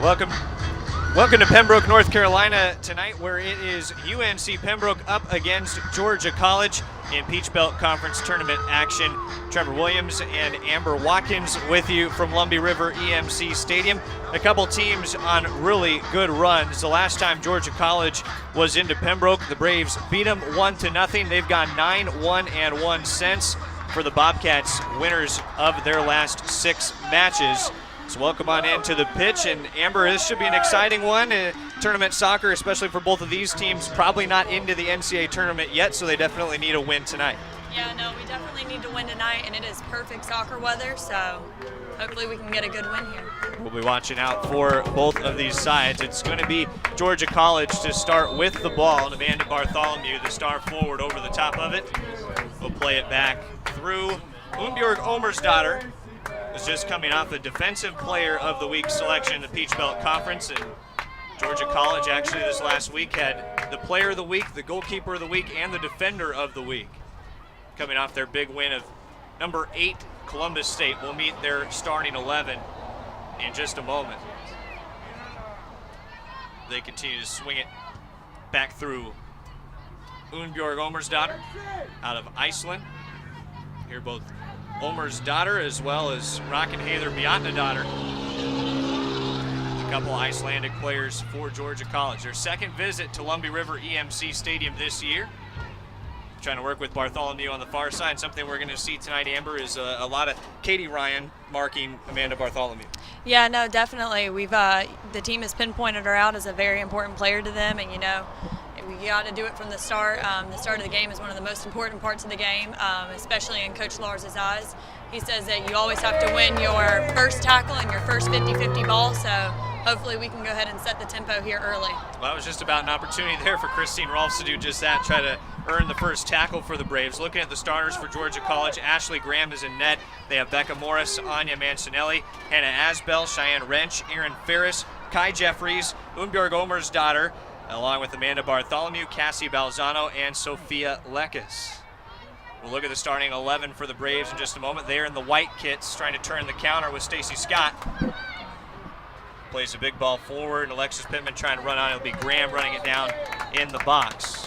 Welcome to Pembroke, North Carolina tonight, where it is UNC Pembroke up against Georgia College in Peach Belt Conference tournament action. Trevor Williams and Amber Watkins with you from Lumbee River EMC Stadium. A couple teams on really good runs. The last time Georgia College was into Pembroke, the Braves beat them 1-0. They've gone 9-1-1 since for the Bobcats, winners of their last 6 matches. So welcome on into the pitch, and Amber, this should be an exciting one. Tournament soccer, especially for both of these teams, probably not into the NCAA tournament yet, so they definitely need a win tonight. Yeah, no, we definitely need to win tonight, and it is perfect soccer weather, so hopefully we can get a good win here. We'll be watching out for both of these sides. It's going to be Georgia College to start with the ball, and Amanda Bartholomew, the star forward, over the top of it. We'll play it back through Umbjorg Omersdottir. Was just coming off the Defensive Player of the Week selection in the Peach Belt Conference, and Georgia College actually this last week had the Player of the Week, the Goalkeeper of the Week, and the Defender of the Week. Coming off their big win of number 8 Columbus State. We'll meet their starting 11 in just a moment. They continue to swing it back through Umbjorg Omersdottir out of Iceland. Here both Omersdottir as well as Rockenhaler Bjarnadottir. A couple Icelandic players for Georgia College. Their second visit to Lumbee River EMC Stadium this year. Trying to work with Bartholomew on the far side. Something we're going to see tonight, Amber, is a lot of Katie Ryan marking Amanda Bartholomew. Yeah, no, definitely. The team has pinpointed her out as a very important player to them, and we got to do it from the start. The start of the game is one of the most important parts of the game, especially in Coach Lars's eyes. He says that you always have to win your first tackle and your first 50-50 ball, so hopefully we can go ahead and set the tempo here early. Well, it was just about an opportunity there for Christine Rolfs to do just that, try to earn the first tackle for the Braves. Looking at the starters for Georgia College, Ashley Graham is in net. They have Becca Morris, Anya Mancinelli, Hannah Asbell, Cheyenne Wrench, Erin Ferris, Kai Jeffries, Umbjorg Omersdottir, along with Amanda Bartholomew, Cassie Balzano, and Sophia Lekes. We'll look at the starting 11 for the Braves in just a moment. They're in the white kits, trying to turn the counter with Stacy Scott. Plays a big ball forward, and Alexis Pittman trying to run on. It'll be Graham running it down in the box.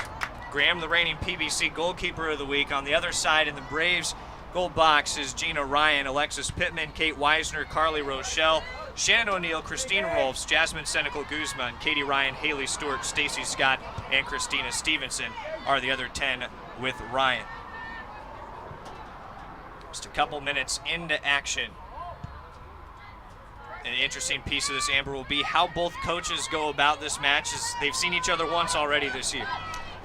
Graham, the reigning PBC Goalkeeper of the Week. On the other side in the Braves goal box is Gina Ryan, Alexis Pittman, Kate Weisner, Carly Rochelle, Shannon O'Neill, Christine Rolfs, Jasmine Senecal Guzman, Katie Ryan, Haley Stewart, Stacy Scott, and Christina Stevenson are the other 10 with Ryan. Just a couple minutes into action. An interesting piece of this, Amber, will be how both coaches go about this match, as they've seen each other once already this year.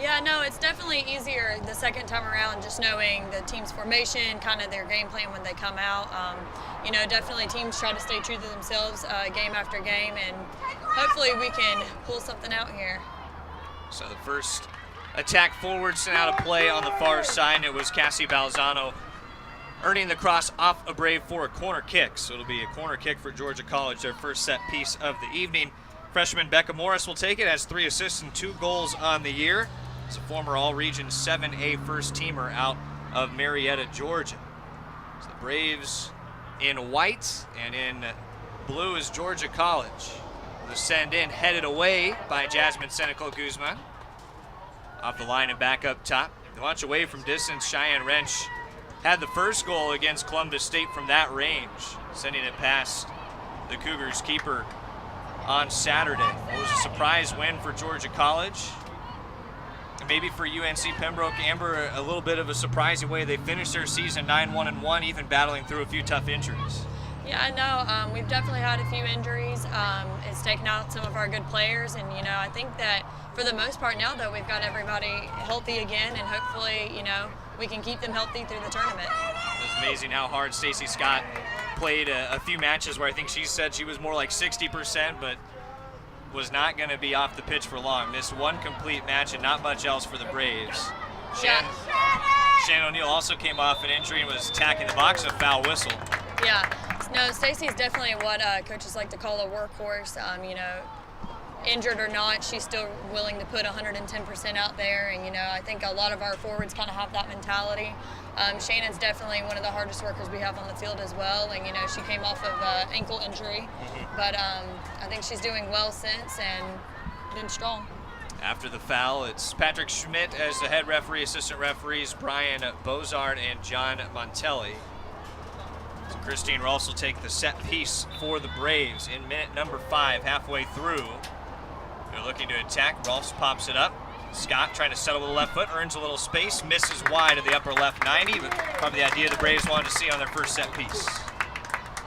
Yeah, no, it's definitely easier the second time around, just knowing the team's formation, kind of their game plan when they come out. Definitely teams try to stay true to themselves game after game, and hopefully we can pull something out here. So the first attack forward sent out a play on the far side, and it was Cassie Balzano earning the cross off a Brave for a corner kick. So it'll be a corner kick for Georgia College, their first set piece of the evening. Freshman Becca Morris will take it, has 3 assists and 2 goals on the year. As a former All-Region 7A first-teamer out of Marietta, Georgia. So the Braves in white, and in blue is Georgia College. The send in headed away by Jasmine Senecal Guzman. Off the line and back up top. They launch away from distance. Cheyenne Wrench had the first goal against Columbus State from that range, sending it past the Cougars keeper on Saturday. It was a surprise win for Georgia College. And maybe for UNC Pembroke, Amber, a little bit of a surprising way they finished their season 9-1-1, even battling through a few tough injuries. Yeah, I know. We've definitely had a few injuries. It's taken out some of our good players, and I think that for the most part now, though, we've got everybody healthy again, and hopefully, we can keep them healthy through the tournament. It was amazing how hard Stacy Scott played a few matches where I think she said she was more like 60%, but was not going to be off the pitch for long. Missed one complete match and not much else for the Braves. Shannon O'Neill also came off an injury and was attacking the box, a foul whistle. Yeah, no, Stacy's definitely what coaches like to call a workhorse. injured or not, she's still willing to put 110% out there. And, I think a lot of our forwards kind of have that mentality. Shannon's definitely one of the hardest workers we have on the field as well. And, she came off of ankle injury. But I think she's doing well since and been strong. After the foul, it's Patrick Schmidt as the head referee, assistant referees Brian Bozard and John Montelli. So Christine Rolfs will take the set piece for the Braves in minute number 5, halfway through. They're looking to attack. Rolfs pops it up. Scott trying to settle with the left foot, earns a little space, misses wide of the upper left 90, but probably the idea the Braves wanted to see on their first set piece.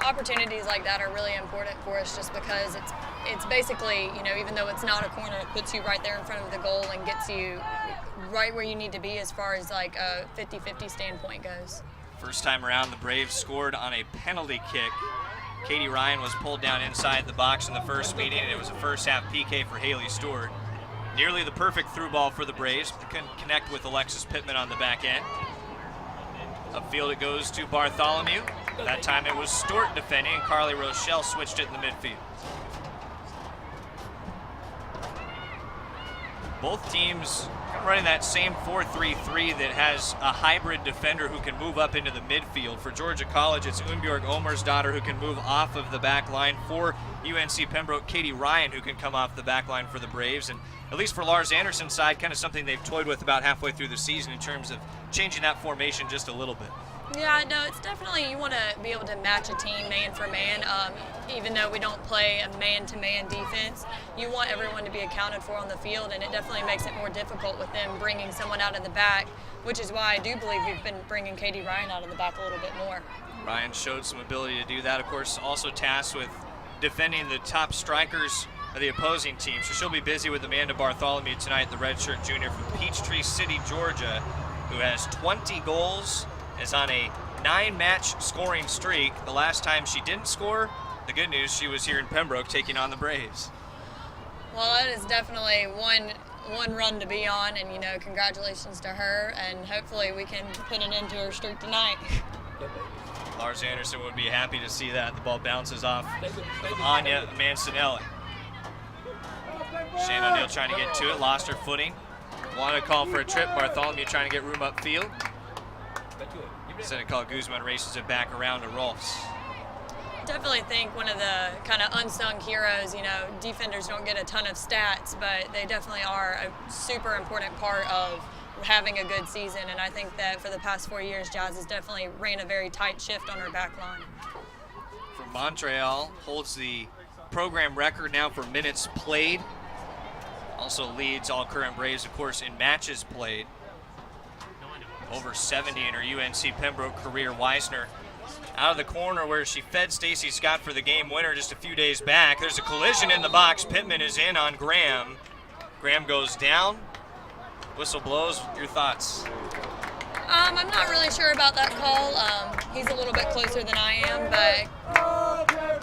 Opportunities like that are really important for us just because it's basically, even though it's not a corner, it puts you right there in front of the goal and gets you right where you need to be as far as like a 50-50 standpoint goes. First time around, the Braves scored on a penalty kick. Katie Ryan was pulled down inside the box in the first meeting, and it was a first half PK for Haley Stewart. Nearly the perfect through ball for the Braves. They couldn't connect with Alexis Pittman on the back end. Upfield it goes to Bartholomew. That time it was Stewart defending, and Carly Rochelle switched it in the midfield. Both teams running that same 4-3-3 that has a hybrid defender who can move up into the midfield. For Georgia College, it's Unbjörg Omersdottir who can move off of the back line. For UNC Pembroke, Katie Ryan who can come off the back line for the Braves. And at least for Lars Anderson's side, kind of something they've toyed with about halfway through the season in terms of changing that formation just a little bit. Yeah, no, it's definitely, you want to be able to match a team man for man. Even though we don't play a man-to-man defense, you want everyone to be accounted for on the field, and it definitely makes it more difficult with them bringing someone out of the back, which is why I do believe we've been bringing Katie Ryan out of the back a little bit more. Ryan showed some ability to do that, of course, also tasked with defending the top strikers of the opposing team. So she'll be busy with Amanda Bartholomew tonight, the redshirt junior from Peachtree City, Georgia, who has 20 goals, is on a 9-match scoring streak. The last time she didn't score, the good news, she was here in Pembroke taking on the Braves. Well, that is definitely one run to be on, and congratulations to her, and hopefully we can put an end to her streak tonight. Lars Anderson would be happy to see that. The ball bounces off of Anya Mancinelli. Shane O'Neill trying to get to it, lost her footing. Wanted to call for a trip. Bartholomew trying to get room upfield. Senecal Guzman races it back around to Rolfs. Definitely think one of the kind of unsung heroes, defenders don't get a ton of stats, but they definitely are a super important part of having a good season. And I think that for the past 4 years, Jazz has definitely ran a very tight shift on her back line. For Montreal, holds the program record now for minutes played. Also leads all current Braves, of course, in matches played. Over 70 in her UNC Pembroke career. Weisner out of the corner where she fed Stacy Scott for the game winner just a few days back. There's a collision in the box. Pittman is in on Graham. Graham goes down. Whistle blows. Your thoughts? I'm not really sure about that call. He's a little bit closer than I am, but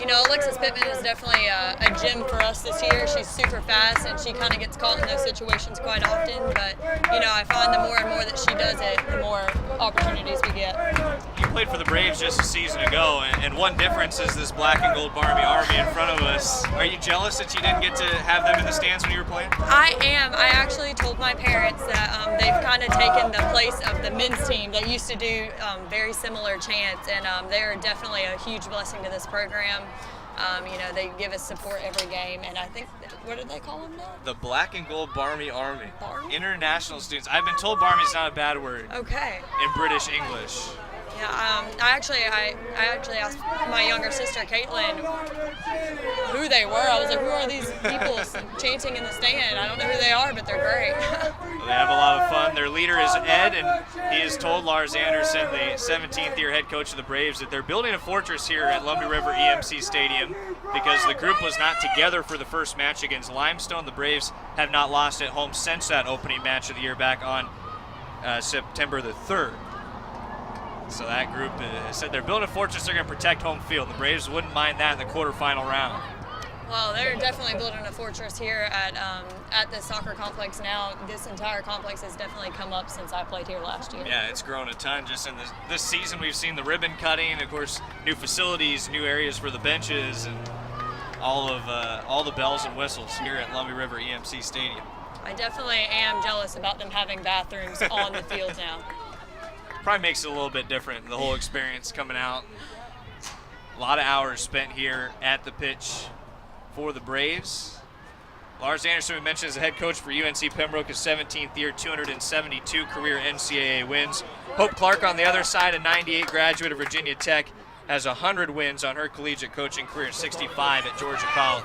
Alexis Pittman is definitely a gem for us this year. She's super fast, and she kind of gets caught in those situations quite often. But I find the more and more that she does it, the more opportunities we get. You played for the Braves just a season ago, and one difference is this black and gold Barmy Army in front of us. Are you jealous that you didn't get to have them in the stands when you were playing? I am. I actually told my parents that they've kind of taken the place of the men's team that used to do very similar chants, and they're definitely a huge blessing to this program. They give us support every game, and I think, what do they call them now? The Black and Gold Barmy Army. Barmy? International students. I've been told Barmy's not a bad word. Okay. In British English. Yeah, I actually asked my younger sister, Caitlin, who they were. I was like, who are these people chanting in the stand? I don't know who they are, but they're great. They have a lot of fun. Their leader is Ed, and he has told Lars Anderson, the 17th year head coach of the Braves, that they're building a fortress here at Lumby River EMC Stadium because the group was not together for the first match against Limestone. The Braves have not lost at home since that opening match of the year back on September the 3rd. So that group said they're building a fortress, they're going to protect home field. The Braves wouldn't mind that in the quarterfinal round. Well, they're definitely building a fortress here at the soccer complex now. This entire complex has definitely come up since I played here last year. Yeah, it's grown a ton. Just in this season, we've seen the ribbon cutting, of course, new facilities, new areas for the benches, and all the bells and whistles here at Lummi River EMC Stadium. I definitely am jealous about them having bathrooms on the field now. Probably makes it a little bit different, the whole experience coming out. A lot of hours spent here at the pitch for the Braves. Lars Anderson, we mentioned, is the head coach for UNC Pembroke, his 17th year, 272 career NCAA wins. Hope Clark on the other side, a 98 graduate of Virginia Tech, has 100 wins on her collegiate coaching career, 65 at Georgia College.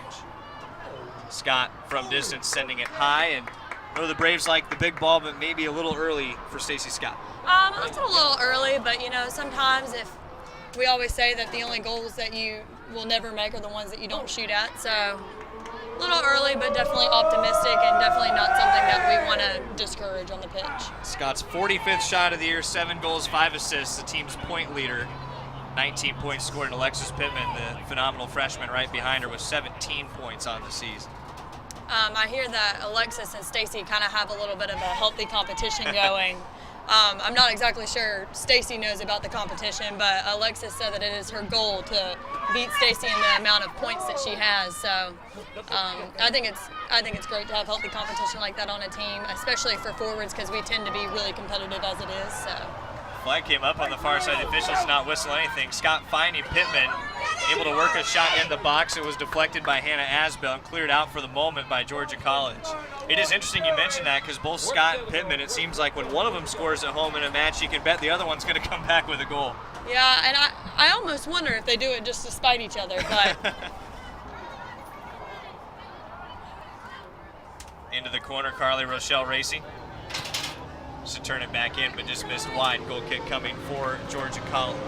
Scott from distance sending it high, and I know the Braves like the big ball, but maybe a little early for Stacey Scott. It's a little early, but sometimes we always say that the only goals that you will never make are the ones that you don't shoot at, so a little early, but definitely optimistic and definitely not something that we want to discourage on the pitch. Scott's 45th shot of the year, 7 goals, 5 assists, the team's point leader. 19 points scored, and Alexis Pittman, the phenomenal freshman right behind her, with 17 points on the season. I hear that Alexis and Stacey kind of have a little bit of a healthy competition going. I'm not exactly sure Stacey knows about the competition, but Alexis said that it is her goal to beat Stacey in the amount of points that she has. So I think it's great to have healthy competition like that on a team, especially for forwards, because we tend to be really competitive as it is. So. Flag came up on the far side. The officials did not whistle anything. Scott finding Pittman, able to work a shot in the box. It was deflected by Hannah Asbell and cleared out for the moment by Georgia College. It is interesting you mentioned that, because both Scott and Pittman, it seems like when one of them scores at home in a match, you can bet the other one's going to come back with a goal. Yeah, and I almost wonder if they do it just to spite each other, but. Into the corner, Carly Rochelle racing. To turn it back in, but just missed wide. Goal kick coming for Georgia College.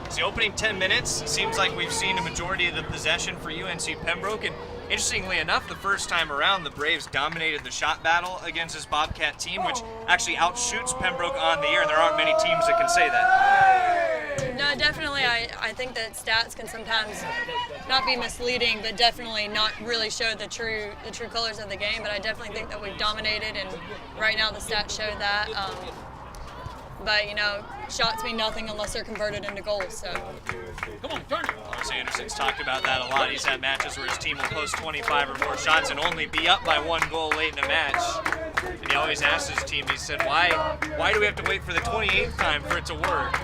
It's the opening 10 minutes. It seems like we've seen a majority of the possession for UNC Pembroke, and interestingly enough, the first time around, the Braves dominated the shot battle against this Bobcat team, which actually outshoots Pembroke on the year, and there aren't many teams that can say that. No, definitely. I think that stats can sometimes not be misleading, but definitely not really show the true colors of the game. But I definitely think that we've dominated, and right now the stats show that. But shots mean nothing unless they're converted into goals. So. Come on, turn it. Lars Anderson's talked about that a lot. He's had matches where his team will post 25 or more shots and only be up by 1 goal late in a match. And he always asks his team, he said, why do we have to wait for the 28th time for it to work?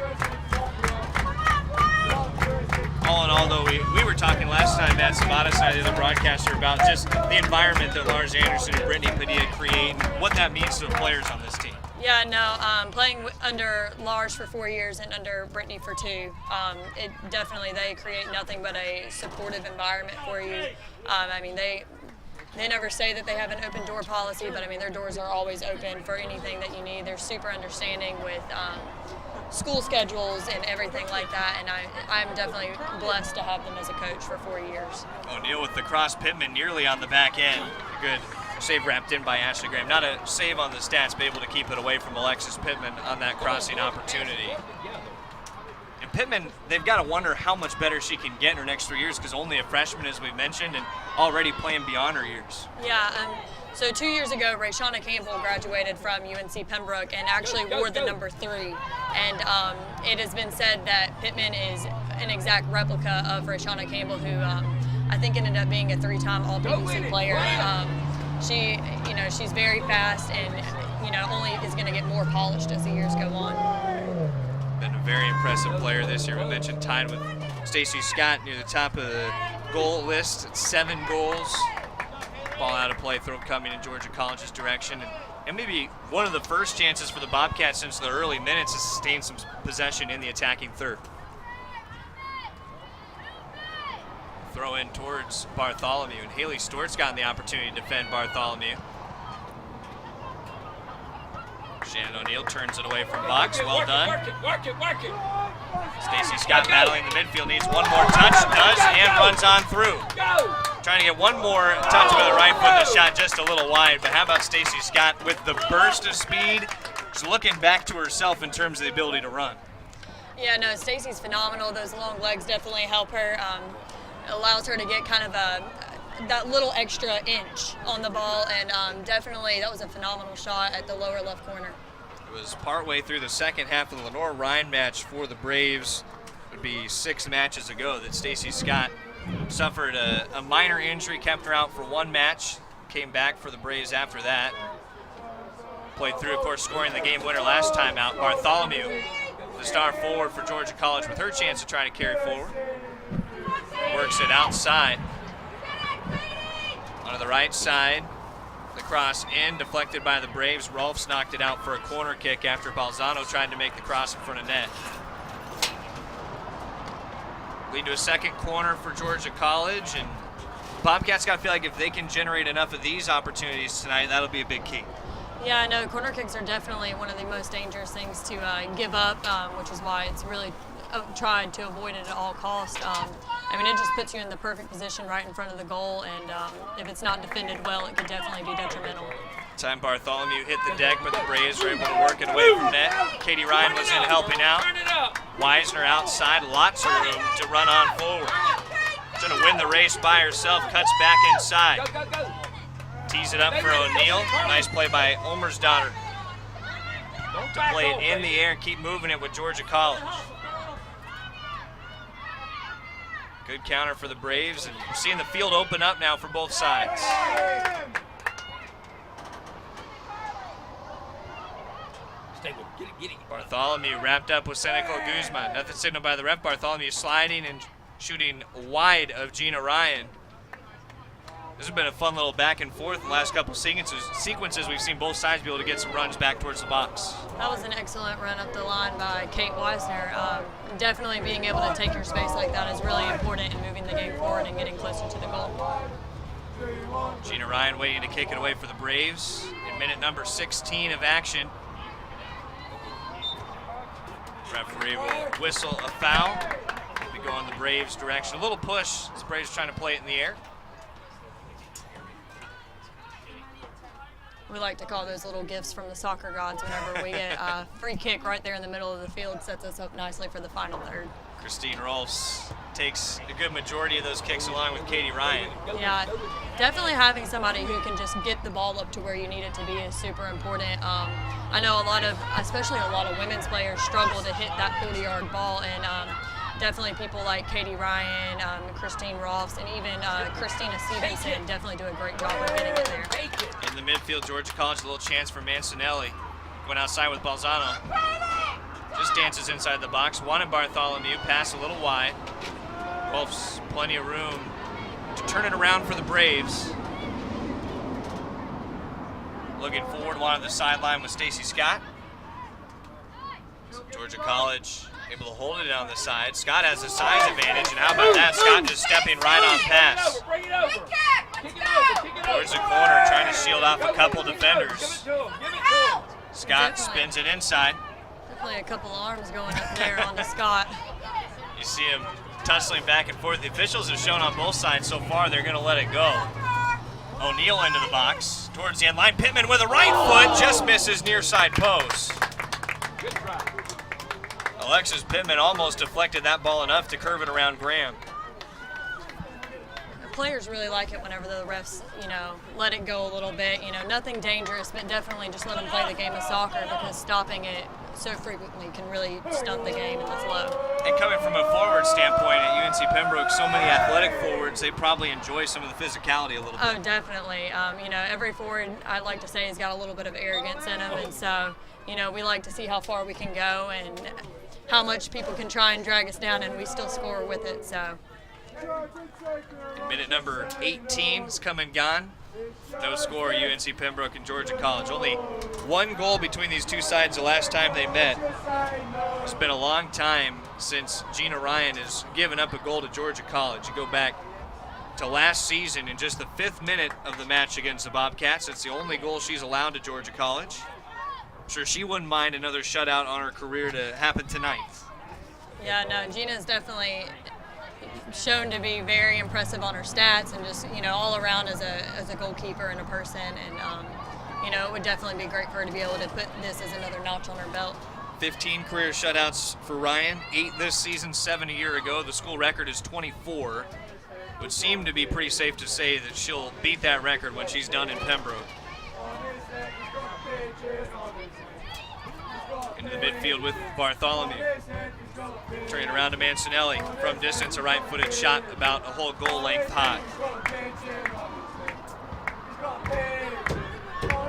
All in all, though, we were talking last time, Matt Sabatas and I, the other broadcaster, about just the environment that Lars Anderson and Brittany Padilla create and what that means to the players on this team. Yeah, no, playing under Lars for 4 years and under Brittany for 2, it definitely, they create nothing but a supportive environment for you. They never say that they have an open door policy, but their doors are always open for anything that you need. They're super understanding with school schedules and everything like that, and I'm definitely blessed to have them as a coach for 4 years. O'Neal with the cross, Pittman nearly on the back end. Good save wrapped in by Ashley Graham. Not a save on the stats, but able to keep it away from Alexis Pittman on that crossing opportunity. And Pittman, they've got to wonder how much better she can get in her next 3 years, because only a freshman, as we mentioned, and already playing beyond her years. Yeah, so 2 years ago, Rayshawna Campbell graduated from UNC Pembroke and actually wore the number 3. And it has been said that Pittman is an exact replica of Rayshawna Campbell, who I think ended up being a 3-time All-PVC player. She's very fast and only is going to get more polished as the years go on. Been a very impressive player this year. We mentioned tied with Stacey Scott near the top of the goal list at 7 goals. Ball out of play, throw coming in Georgia College's direction. And maybe one of the first chances for the Bobcats since the early minutes to sustain some possession in the attacking third. Throw in towards Bartholomew, and Haley Stort's gotten the opportunity to defend Bartholomew. Shannon O'Neal turns it away from box. Well done. Work it. Stacey Scott battling the midfield, needs one more touch, does, and runs on through. Trying to get one more touch with the right foot, the shot just a little wide, but how about Stacey Scott with the burst of speed? She's looking back to herself in terms of the ability to run. Yeah, no, Stacey's phenomenal. Those long legs definitely help her. Allows her to get kind of that little extra inch on the ball, and definitely that was a phenomenal shot at the lower left corner. It was partway through the second half of the Lenore Ryan match for the Braves. It would be 6 matches ago that Stacey Scott Suffered a minor injury, kept her out for one match. Came back for the Braves after that. Played through, of course, scoring the game winner last time out. Bartholomew, the star forward for Georgia College, with her chance to try to carry forward. Works it outside. Onto the right side. The cross in, deflected by the Braves. Rolfs knocked it out for a corner kick after Balzano tried to make the cross in front of net. Lead to a second corner for Georgia College, and Bobcats got to feel like if they can generate enough of these opportunities tonight, that'll be a big key. Yeah, I know corner kicks are definitely one of the most dangerous things to give up, which is why it's really tried to avoid it at all costs. I mean, it just puts you in the perfect position right in front of the goal, and if it's not defended well, it could definitely be detrimental. Time Bartholomew hit the deck, but the Braves were able to work it away from net. Katie Ryan was in helping out. Weisner outside, lots of room to run on forward. Trying to win the race by herself, cuts back inside. Tees it up for O'Neal. Nice play by Olmersdottir to play it in the air and keep moving it with Georgia College. Good counter for the Braves, and we're seeing the field open up now for both sides. Bartholomew wrapped up with Senecal Guzman. Nothing signaled by the ref. Bartholomew sliding and shooting wide of Gina Ryan. This has been a fun little back and forth in the last couple sequences. We've seen both sides be able to get some runs back towards the box. That was an excellent run up the line by Kate Weisner. Definitely being able to take your space like that is really important in moving the game forward and getting closer to the goal. Gina Ryan waiting to kick it away for the Braves in minute number 16 of action. Referee will whistle a foul. Be going the Braves' direction. A little push as the Braves trying to play it in the air. We like to call those little gifts from the soccer gods whenever we get a free kick right there in the middle of the field. Sets us up nicely for the final third. Christine Rolfs takes a good majority of those kicks along with Katie Ryan. Yeah, definitely having somebody who can just get the ball up to where you need it to be is super important. I know especially a lot of women's players struggle to hit that 40-yard ball, and definitely people like Katie Ryan, Christine Rolfs, and even Christina Stevenson definitely do a great job of getting it there. In the midfield, Georgia College, a little chance for Mancinelli. Went outside with Balzano. Just dances inside the box. Wanted Bartholomew, pass a little wide. Rolfs, plenty of room to turn it around for the Braves. Looking forward, one on the sideline with Stacy Scott. Georgia College able to hold it on the side. Scott has a size advantage, and how about that? Scott just stepping right on pass. Towards the corner, trying to shield off a couple defenders. Scott spins it inside. Definitely a couple arms going up there on the Scott. You see him tussling back and forth. The officials have shown on both sides so far they're going to let it go. O'Neal into the box towards the end line. Pittman with a right foot just misses near side post. Alexis Pittman almost deflected that ball enough to curve it around Graham. Players really like it whenever the refs, let it go a little bit. Nothing dangerous, but definitely just let them play the game of soccer, because stopping it so frequently can really stunt the game in the flow. And coming from a forward standpoint at UNC Pembroke, so many athletic forwards, they probably enjoy some of the physicality a little bit. Oh, definitely. Every forward, I like to say, has got a little bit of arrogance in them, and so, we like to see how far we can go and how much people can try and drag us down, and we still score with it. So. Minute number 18 is come and gone. No score, UNC Pembroke and Georgia College. Only one goal between these two sides the last time they met. It's been a long time since Gina Ryan has given up a goal to Georgia College. You go back to last season in just the 5th minute of the match against the Bobcats. It's the only goal she's allowed to Georgia College. I'm sure she wouldn't mind another shutout on her career to happen tonight. Yeah, no, Gina's definitely shown to be very impressive on her stats and just, all around as a goalkeeper and a person. And, it would definitely be great for her to be able to put this as another notch on her belt. 15 career shutouts for Ryan, 8 this season, 7 a year ago. The school record is 24. Would seem to be pretty safe to say that she'll beat that record when she's done in Pembroke. Into the midfield with Bartholomew. Turning around to Mancinelli. From distance, a right-footed shot about a whole goal length high.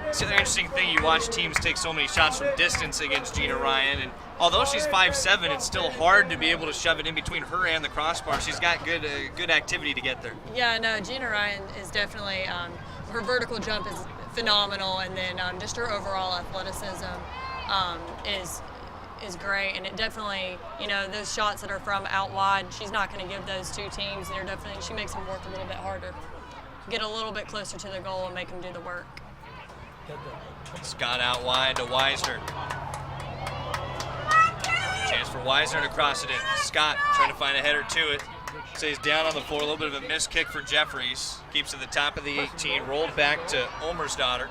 It's the other interesting thing, you watch teams take so many shots from distance against Gina Ryan, and although she's 5'7", it's still hard to be able to shove it in between her and the crossbar. She's got good activity to get there. Yeah, no, Gina Ryan is definitely, her vertical jump is phenomenal, and then just her overall athleticism is great, and it definitely, those shots that are from out wide, she's not going to give those two teams. She makes them work a little bit harder, get a little bit closer to the goal and make them do the work. Scott out wide to Weisner. Chance for Weisner to cross it in. Scott trying to find a header to it. Stays down on the floor. A little bit of a missed kick for Jeffries. Keeps at the top of the 18. Rolled back to Olmersdottir.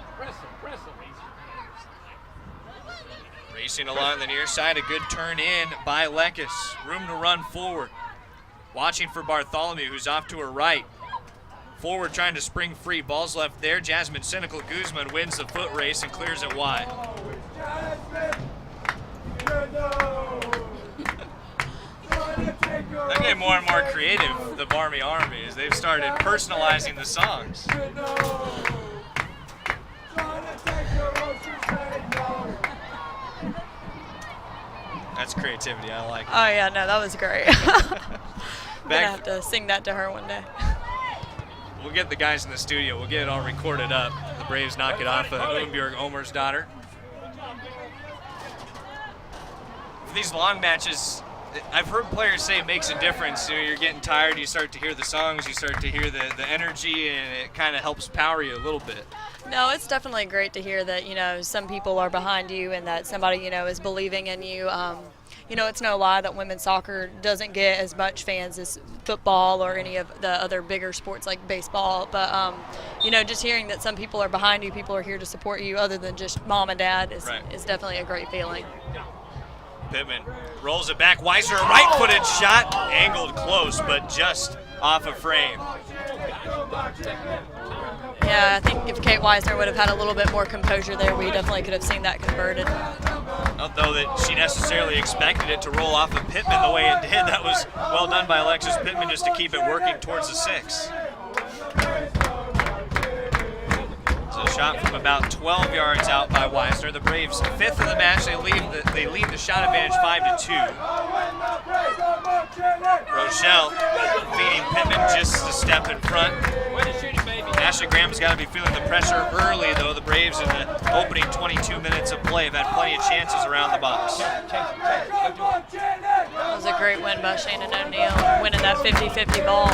Racing along the near side. A good turn in by Lekes. Room to run forward. Watching for Bartholomew, who's off to her right. Forward trying to spring free. Ball's left there. Jasmine Cynical Guzman wins the foot race and clears it wide. They're getting more and more creative, the Barmy Army, as they've started personalizing the songs. That's creativity. I like it. Oh, yeah, no, that was great. I'm going to have to sing that to her one day. We'll get the guys in the studio. We'll get it all recorded up. The Braves knock it off of Umbjörg Olmersdottir. For these long matches, I've heard players say it makes a difference. You're getting tired, you start to hear the songs, you start to hear the energy, and it kind of helps power you a little bit. No, it's definitely great to hear that, some people are behind you and that somebody, is believing in you. It's no lie that women's soccer doesn't get as much fans as football or any of the other bigger sports like baseball. But, just hearing that some people are behind you, people are here to support you other than just mom and dad is definitely a great feeling. Pittman rolls it back. Weiser, a right-footed shot. Angled close, but just off a frame. Yeah, I think if Kate Weisner would have had a little bit more composure there, we definitely could have seen that converted. Not though that she necessarily expected it to roll off of Pittman the way it did. That was well done by Alexis Pittman just to keep it working towards the 6. So a shot from about 12 yards out by Weisner. The Braves 5th in the match. They lead the shot advantage 5-2. Rochelle feeding Pittman just a step in front. Ashley Graham's got to be feeling the pressure early, though. The Braves in the opening 22 minutes of play have had plenty of chances around the box. That was a great win by Shannon O'Neill, winning that 50-50 ball.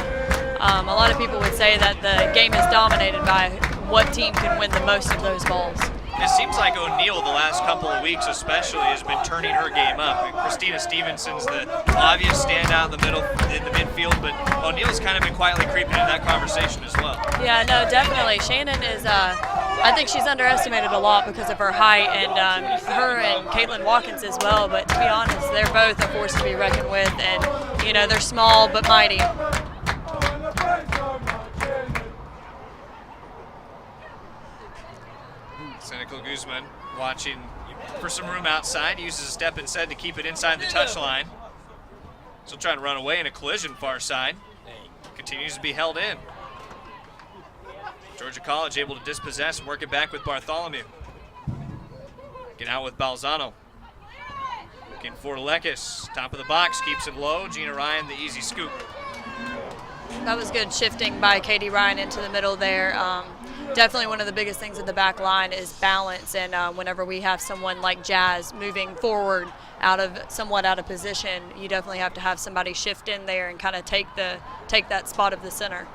A lot of people would say that the game is dominated by what team can win the most of those balls. It seems like O'Neill the last couple of weeks especially has been turning her game up. Christina Stevenson's the obvious standout in the midfield, but O'Neill's kind of been quietly creeping into that conversation as well. Yeah, no, definitely. Shannon is, I think she's underestimated a lot because of her height, and her and Caitlin Watkins as well, but to be honest, they're both a force to be reckoned with, and, they're small but mighty. Cynical Guzman watching for some room outside, uses a step instead to keep it inside the touchline. Still trying to run away in a collision far side. Continues to be held in. Georgia College able to dispossess and work it back with Bartholomew. Get out with Balzano. Looking for Lekes. Top of the box, keeps it low. Gina Ryan, the easy scoop. That was good shifting by Katie Ryan into the middle there. Definitely one of the biggest things in the back line is balance, and whenever we have someone like Jazz moving forward somewhat out of position, you definitely have to have somebody shift in there and kind of take that spot of the center.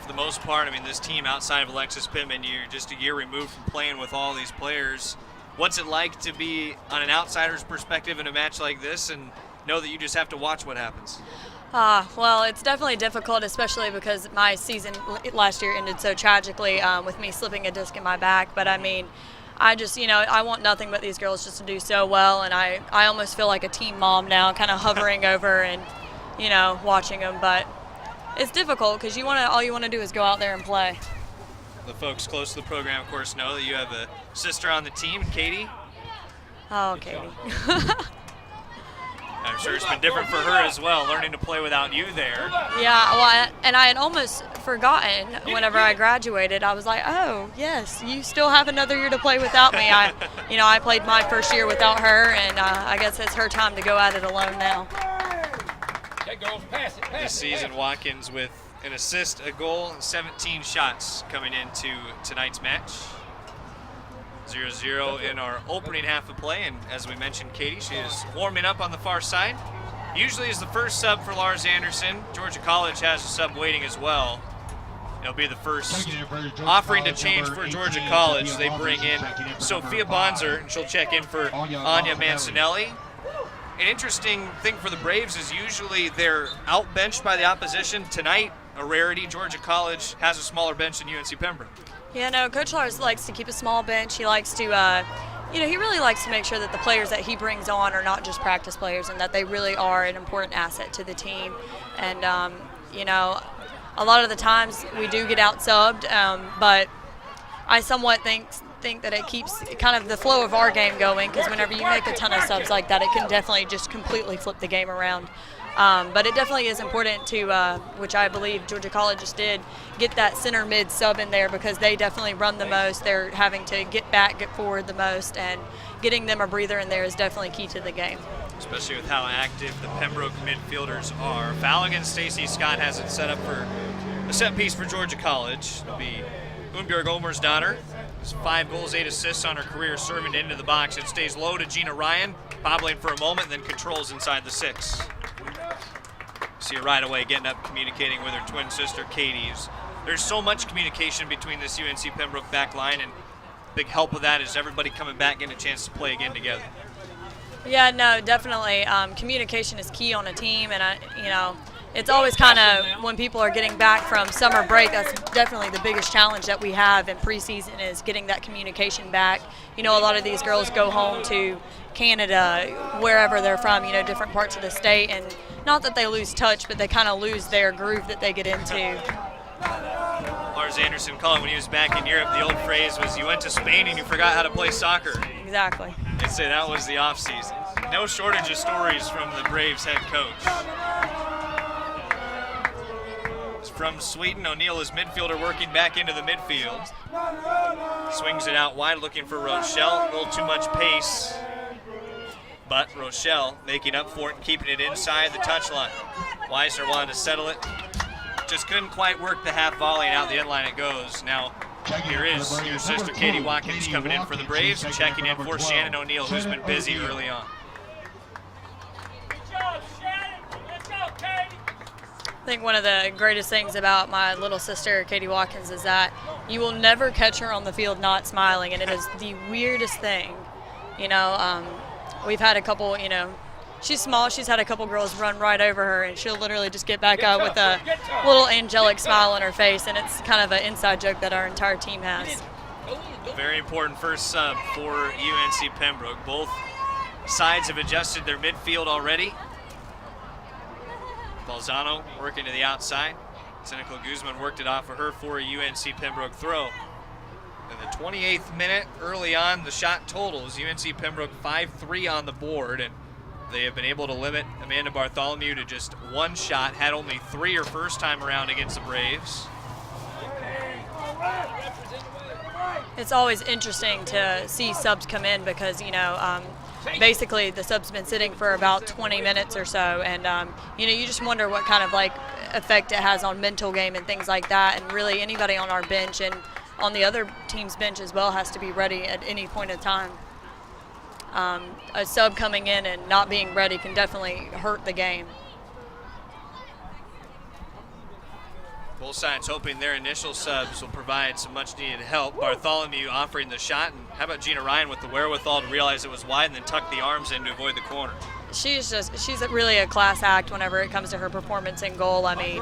For the most part, this team outside of Alexis Pittman, you're just a year removed from playing with all these players. What's it like to be on an outsider's perspective in a match like this and know that you just have to watch what happens? Well, it's definitely difficult, especially because my season last year ended so tragically with me slipping a disc in my back. But I just, I want nothing but these girls just to do so well, and I almost feel like a team mom now, kind of hovering over and, watching them. But it's difficult because all you want to do is go out there and play. The folks close to the program, of course, know that you have a sister on the team, Katie. Oh, Katie. I'm sure it's been different for her as well, learning to play without you there. Yeah, well, and I had almost forgotten whenever I graduated. I was like, oh, yes, you still have another year to play without me. I played my first year without her, and I guess it's her time to go at it alone now. This season, Watkins with an assist, a goal, and 17 shots coming into tonight's match. 0-0 in our opening half of play, and as we mentioned, Katie, she is warming up on the far side. Usually is the first sub for Lars Anderson. Georgia College has a sub waiting as well. It'll be the first offering to change for Georgia College. They bring in Sophia Bonzer, and she'll check in for Anya Mancinelli. An interesting thing for the Braves is usually they're out-benched by the opposition. Tonight, a rarity, Georgia College has a smaller bench than UNC Pembroke. Yeah, no, Coach Lars likes to keep a small bench. He likes to, he really likes to make sure that the players that he brings on are not just practice players and that they really are an important asset to the team. And, a lot of the times we do get out-subbed, but I somewhat think that it keeps kind of the flow of our game going, because whenever you make a ton of subs like that, it can definitely just completely flip the game around. But it definitely is important to, which I believe Georgia College just did, get that center mid sub in there, because they definitely run the most. They're having to get back, get forward the most, and getting them a breather in there is definitely key to the game. Especially with how active the Pembroke midfielders are. Foul against Stacy Scott has it set up for a set piece for Georgia College. It'll be Unbjörg Olmersdottir. 5 goals, 8 assists on her career, serving into the box. It stays low to Gina Ryan, bobbling for a moment, then controls inside the 6. See her right away getting up, communicating with her twin sister, Katie. There's so much communication between this UNC Pembroke back line, and big help with that is everybody coming back, getting a chance to play again together. Yeah, no, definitely. Communication is key on a team, and it's always kind of when people are getting back from summer break, that's definitely the biggest challenge that we have in preseason, is getting that communication back. A lot of these girls go home to Canada, wherever they're from, different parts of the state, and not that they lose touch, but they kind of lose their groove that they get into. Lars Anderson calling when he was back in Europe, the old phrase was, you went to Spain and you forgot how to play soccer. Exactly. I'd say that was the off season. No shortage of stories from the Braves head coach. From Sweden, O'Neill is midfielder working back into the midfield. Swings it out wide, looking for Rochelle. A little too much pace. But Rochelle making up for it and keeping it inside the touchline. Weisner wanted to settle it. Just couldn't quite work the half volley, and out the end line it goes. Now, here is your sister Katie Watkins coming in for the Braves, checking in for Shannon O'Neill, who's been busy early on. I think one of the greatest things about my little sister, Katie Watkins, is that you will never catch her on the field not smiling, and it is the weirdest thing. We've had a couple, she's small, she's had a couple girls run right over her, and she'll literally just get back up with a little angelic smile on her face, and it's kind of an inside joke that our entire team has. Very important first sub for UNC Pembroke. Both sides have adjusted their midfield already. Balzano working to the outside. Seneca Guzman worked it off of her for a UNC Pembroke throw. In the 28th minute, early on, the shot totals UNC Pembroke 5-3 on the board, and they have been able to limit Amanda Bartholomew to just one shot. Had only 3 her first time around against the Braves. It's always interesting to see subs come in because, basically the sub's been sitting for about 20 minutes or so, and you just wonder what kind of effect it has on mental game and things like that. And really anybody on our bench and on the other team's bench as well has to be ready at any point in time. A sub coming in and not being ready can definitely hurt the game. Both sides hoping their initial subs will provide some much needed help. Bartholomew offering the shot, and how about Gina Ryan with the wherewithal to realize it was wide and then tuck the arms in to avoid the corner. She's really a class act whenever it comes to her performance in goal. I mean,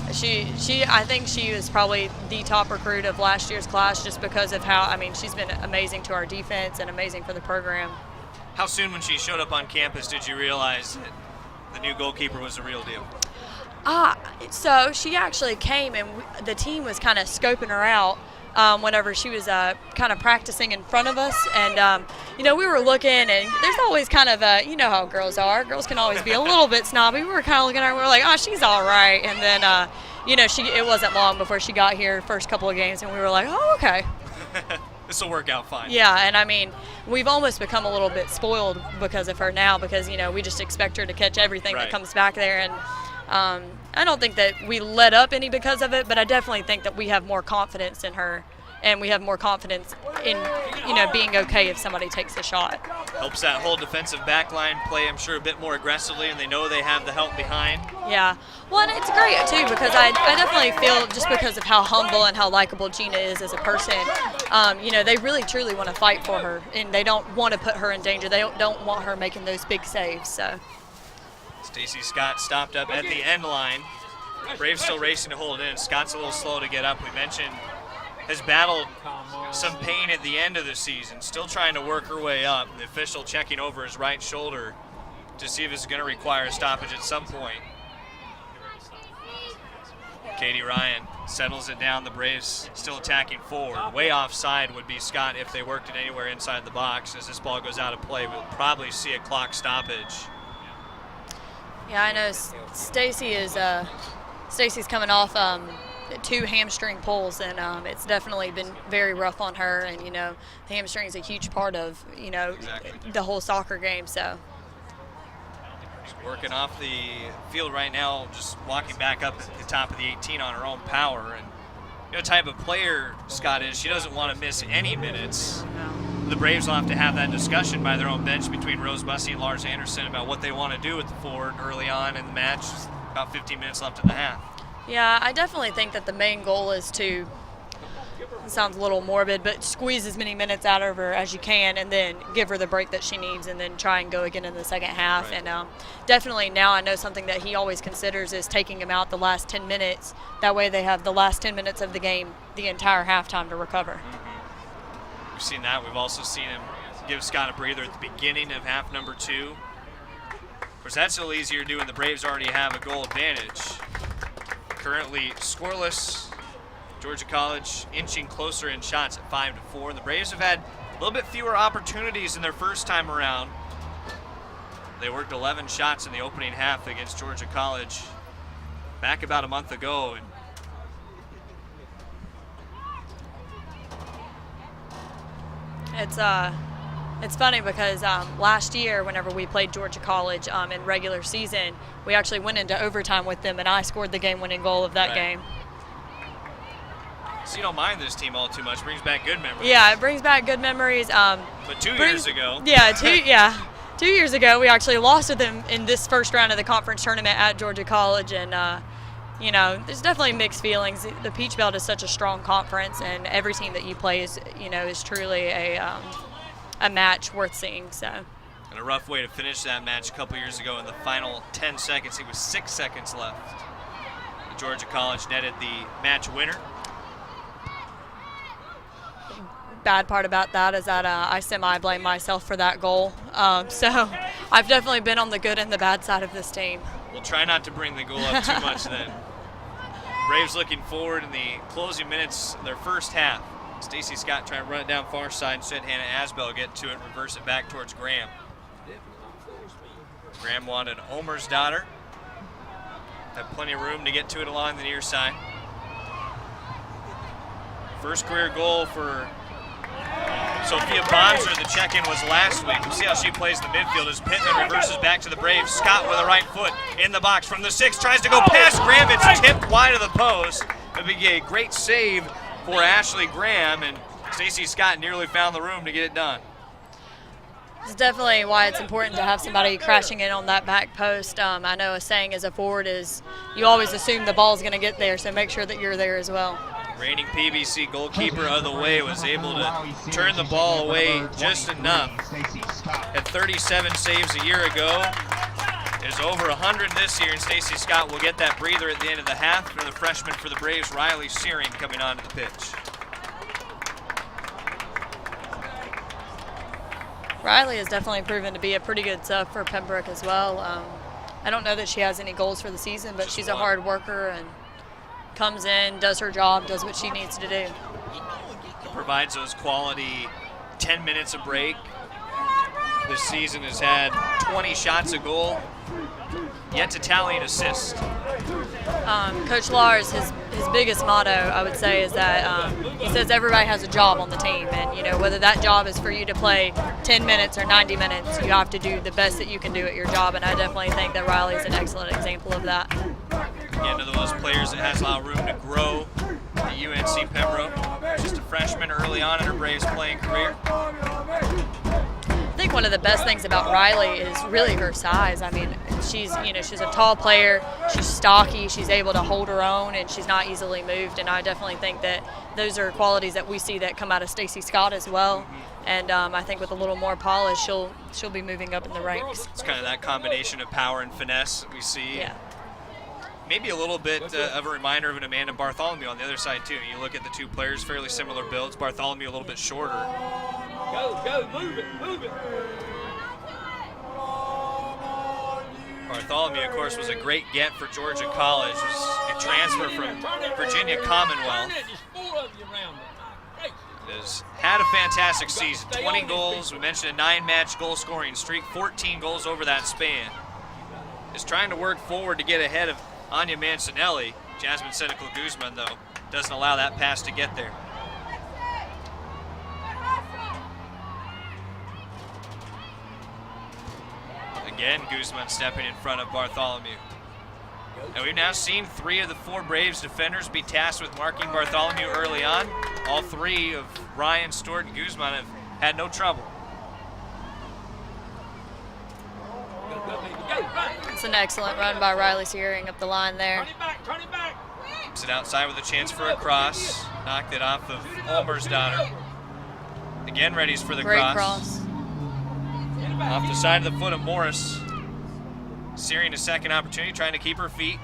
I think she was probably the top recruit of last year's class just because of how, she's been amazing to our defense and amazing for the program. How soon when she showed up on campus did you realize that the new goalkeeper was the real deal? So she actually came and the team was kind of scoping her out whenever she was kind of practicing in front of us. And, we were looking, and there's always kind of you know how girls are. Girls can always be a little bit snobby. We were kind of looking at her, and we were like, oh, she's all right. And then, it wasn't long before she got here, first couple of games, and we were like, oh, okay. This will work out fine. Yeah, and I mean, we've almost become a little bit spoiled because of her now, because, we just expect her to catch everything that comes back there. And I don't think that we let up any because of it, but I definitely think that we have more confidence in her, and we have more confidence in, being okay if somebody takes a shot. Helps that whole defensive back line play, I'm sure, a bit more aggressively, and they know they have the help behind. Yeah. Well, and it's great, too, because I definitely feel, just because of how humble and how likable Gina is as a person, they really, truly want to fight for her, and they don't want to put her in danger. They don't want her making those big saves, so. Stacey Scott stopped up at the end line. Braves still racing to hold it in. Scott's a little slow to get up. We mentioned has battled some pain at the end of the season, still trying to work her way up. The official checking over his right shoulder to see if it's going to require a stoppage at some point. Katie Ryan settles it down. The Braves still attacking forward. Way offside would be Scott if they worked it anywhere inside the box. As this ball goes out of play, we'll probably see a clock stoppage. Yeah, I know Stacey's coming off 2 hamstring pulls, and it's definitely been very rough on her. And the hamstring is a huge part of the whole soccer game. So she's working off the field right now, just walking back up at the top of the 18 on her own power. And the type of player Scott is, she doesn't want to miss any minutes. No. The Braves will have to have that discussion by their own bench between Rose Bussey and Lars Anderson about what they want to do with the forward early on in the match. About 15 minutes left in the half. Yeah, I definitely think that the main goal is to, it sounds a little morbid, but squeeze as many minutes out of her as you can, and then give her the break that she needs, and then try and go again in the second half. Right. And definitely now I know something that he always considers is taking them out the last 10 minutes. That way they have the last 10 minutes of the game, the entire halftime, to recover. Mm-hmm. We've seen that. We've also seen him give Scott a breather at the beginning of half number 2. Of course, that's a little easier to do when the Braves already have a goal advantage. Currently scoreless. Georgia College inching closer in shots at 5-4. The Braves have had a little bit fewer opportunities in their first time around. They worked 11 shots in the opening half against Georgia College back about a month ago. And it's funny because last year, whenever we played Georgia College in regular season, we actually went into overtime with them, and I scored the game-winning goal of that game. So you don't mind this team all too much. Brings back good memories. Yeah, it brings back good memories. But 2 years ago. Yeah, 2 years ago, we actually lost to them in this first round of the conference tournament at Georgia College, and there's definitely mixed feelings. The Peach Belt is such a strong conference, and every team that you play is truly a match worth seeing. So. And a rough way to finish that match a couple years ago in the final 10 seconds. It was 6 seconds left. Georgia College netted the match winner. Bad part about that is that I semi-blame myself for that goal. So I've definitely been on the good and the bad side of this team. We'll try not to bring the goal up too much then. Braves looking forward in the closing minutes of their first half. Stacey Scott trying to run it down far side. Instead, Hannah Asbell get to it and reverse it back towards Graham. Graham wanted Omer's daughter. Had plenty of room to get to it along the near side. First career goal for Sophia Bonser. The check-in was last week. We'll see how she plays in the midfield as Pittman reverses back to the Braves. Scott with a right foot in the box from the 6. Tries to go past Graham. It's tipped wide of the post. It'll be a great save for Ashley Graham, and Stacey Scott nearly found the room to get it done. It's definitely why it's important to have somebody crashing in on that back post. I know a saying as a forward is you always assume the ball's going to get there, so make sure that you're there as well. Reigning PBC goalkeeper of the way was able to turn the ball away just enough. Had 37 saves a year ago. Is over 100 this year, and Stacey Scott will get that breather at the end of the half for the freshman for the Braves, Riley Searing, coming onto the pitch. Riley has definitely proven to be a pretty good sub for Pembroke as well. I don't know that she has any goals for the season, but she's a hard worker and comes in, does her job, does what she needs to do. provides those quality 10 minutes a break. This season has had 20 shots a goal, yet to tally an assist. Coach Lars, his biggest motto, I would say, is that he says everybody has a job on the team, and you know, whether that job is for you to play 10 minutes or 90 minutes, you have to do the best that you can do at your job, and I definitely think that Riley is an excellent example of that. Again, to those players that has a lot of room to grow at UNC Pembroke. Just a freshman early on in her Braves playing career. I think one of the best things about Riley is really her size. I mean, she's a tall player, she's stocky, she's able to hold her own, and she's not easily moved. And I definitely think that those are qualities that we see that come out of Stacey Scott as well. And I think with a little more polish, she'll be moving up in the ranks. It's kind of that combination of power and finesse that we see. Yeah. Maybe a little bit of a reminder of an Amanda Bartholomew on the other side too. You look at the two players, fairly similar builds. Bartholomew a little bit shorter. Go, move it. Bartholomew, of course, was a great get for Georgia College. Was a transfer from Virginia Commonwealth. Has had a fantastic season. 20 goals. We mentioned a 9-match goal scoring streak. 14 goals over that span. Is trying to work forward to get ahead of Anya Mancinelli. Jasmine Senecal Guzman, though, doesn't allow that pass to get there. Again, Guzman stepping in front of Bartholomew. And we've now seen 3 of the 4 Braves defenders be tasked with marking Bartholomew early on. All 3 of Ryan, Stewart, and Guzman have had no trouble. It's an excellent run by Riley Searing up the line there. Turn it back. Keeps it outside with a chance for a cross. Knocked it off of Ulmer's daughter. Again, readies for the Great cross. Off the side of the foot of Morris. Searing a second opportunity, trying to keep her feet.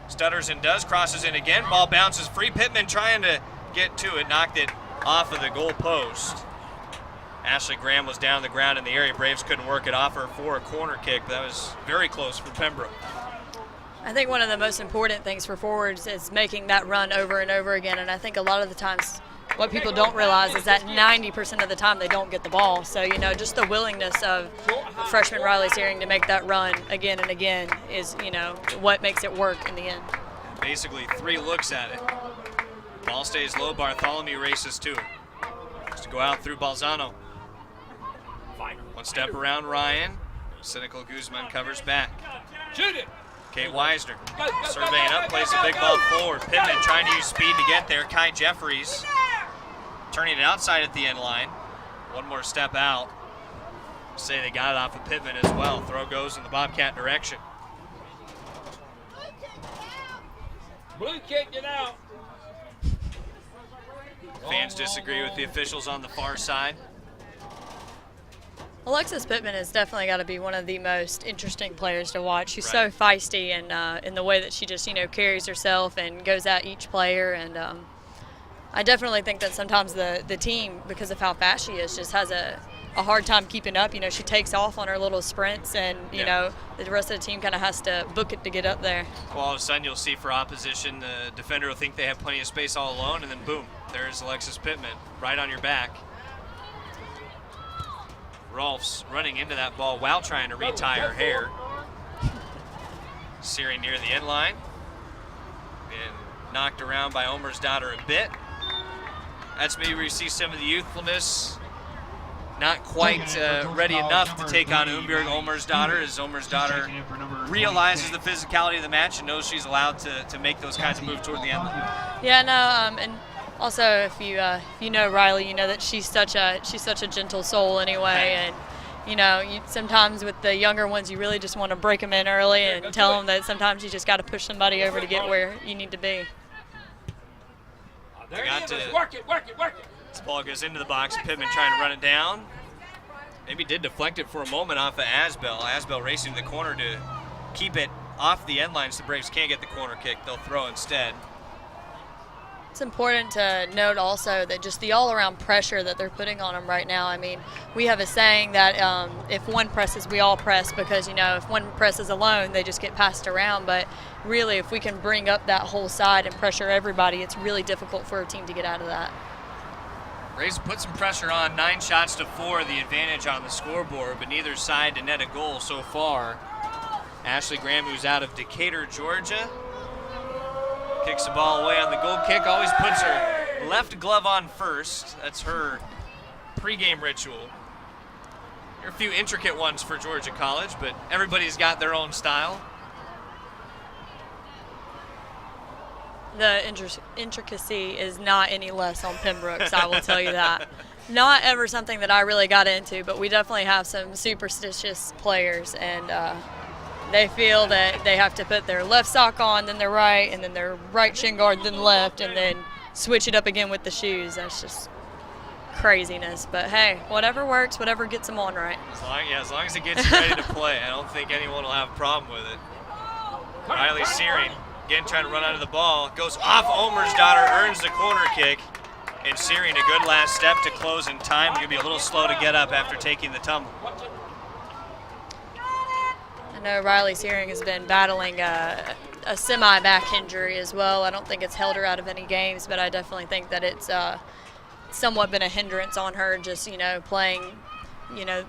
Stutters and does, crosses in again. Ball bounces free. Pittman trying to get to it, knocked it off of the goal post. Ashley Graham was down the ground in the area. Braves couldn't work it off her for a corner kick. That was very close for Pembroke. I think one of the most important things for forwards is making that run over and over again, and I think a lot of the times what people don't realize is that 90% of the time they don't get the ball. So, you know, just the willingness of freshman Riley Searing to make that run again and again is, you know, what makes it work in the end. Basically 3 looks at it. Ball stays low. Bartholomew races to it. Just to go out through Balzano. One step around Ryan. Cynical Guzman covers back. Shoot it. Kate Weisner surveying up, plays a big ball forward. Pittman trying to use speed to get there. Kai Jeffries turning it outside at the end line. One more step out. Say they got it off of Pittman as well. Throw goes in the Bobcat direction. Blue kicked it out. Fans disagree with the officials on the far side. Alexis Pittman has definitely got to be one of the most interesting players to watch. She's so feisty and in the way that she just, you know, carries herself and goes at each player. And I definitely think that sometimes the team, because of how fast she is, just has a hard time keeping up. You know, she takes off on her little sprints, and, you know, the rest of the team kind of has to book it to get up there. Well, all of a sudden you'll see for opposition, the defender will think they have plenty of space all alone, and then boom, there's Alexis Pittman right on your back. Rolfs running into that ball while trying to retie her hair. Searing near the end line. Been knocked around by Ulmer's daughter a bit. That's maybe where you see some of the youthfulness. Not quite ready enough to take on Umbjörg Ulmer's daughter, as Ulmer's daughter realizes the physicality of the match and knows she's allowed to make those kinds of moves toward the end line. Yeah, no, and also, if you know Riley, you know that she's such a gentle soul anyway, and you know, sometimes with the younger ones, you really just want to break them in early and tell them that sometimes you just got to push somebody over to get where you need to be. There it is. Work it. This ball goes into the box. Pittman trying to run it down. Maybe did deflect it for a moment off of Asbell. Asbell racing to the corner to keep it off the end line so the Braves can't get the corner kick. They'll throw instead. It's important to note also that just the all-around pressure that they're putting on them right now. I mean, we have a saying that if one presses, we all press, because, you know, if one presses alone, they just get passed around. But really, if we can bring up that whole side and pressure everybody, it's really difficult for a team to get out of that. Braves put some pressure on, 9 shots to 4, the advantage on the scoreboard, but neither side to net a goal so far. Ashley Graham, who's out of Decatur, Georgia, kicks the ball away on the goal kick, always puts her left glove on first. That's her pregame ritual. There are a few intricate ones for Georgia College, but everybody's got their own style. The intricacy is not any less on Pembroke's, I will tell you that. Not ever something that I really got into, but we definitely have some superstitious players, and they feel that they have to put their left sock on, then their right, and then their right shin guard, then left, and then switch it up again with the shoes. That's just crazinness. But hey, whatever works, whatever gets them on right. As long as it gets you ready to play, I don't think anyone will have a problem with it. Riley Searing, again trying to run out of the ball, goes off Omer's daughter, earns the corner kick, and Searing a good last step to close in time. Going to be a little slow to get up after taking the tumble. I know Riley Searing has been battling a semi-back injury as well. I don't think it's held her out of any games, but I definitely think that it's somewhat been a hindrance on her just, playing,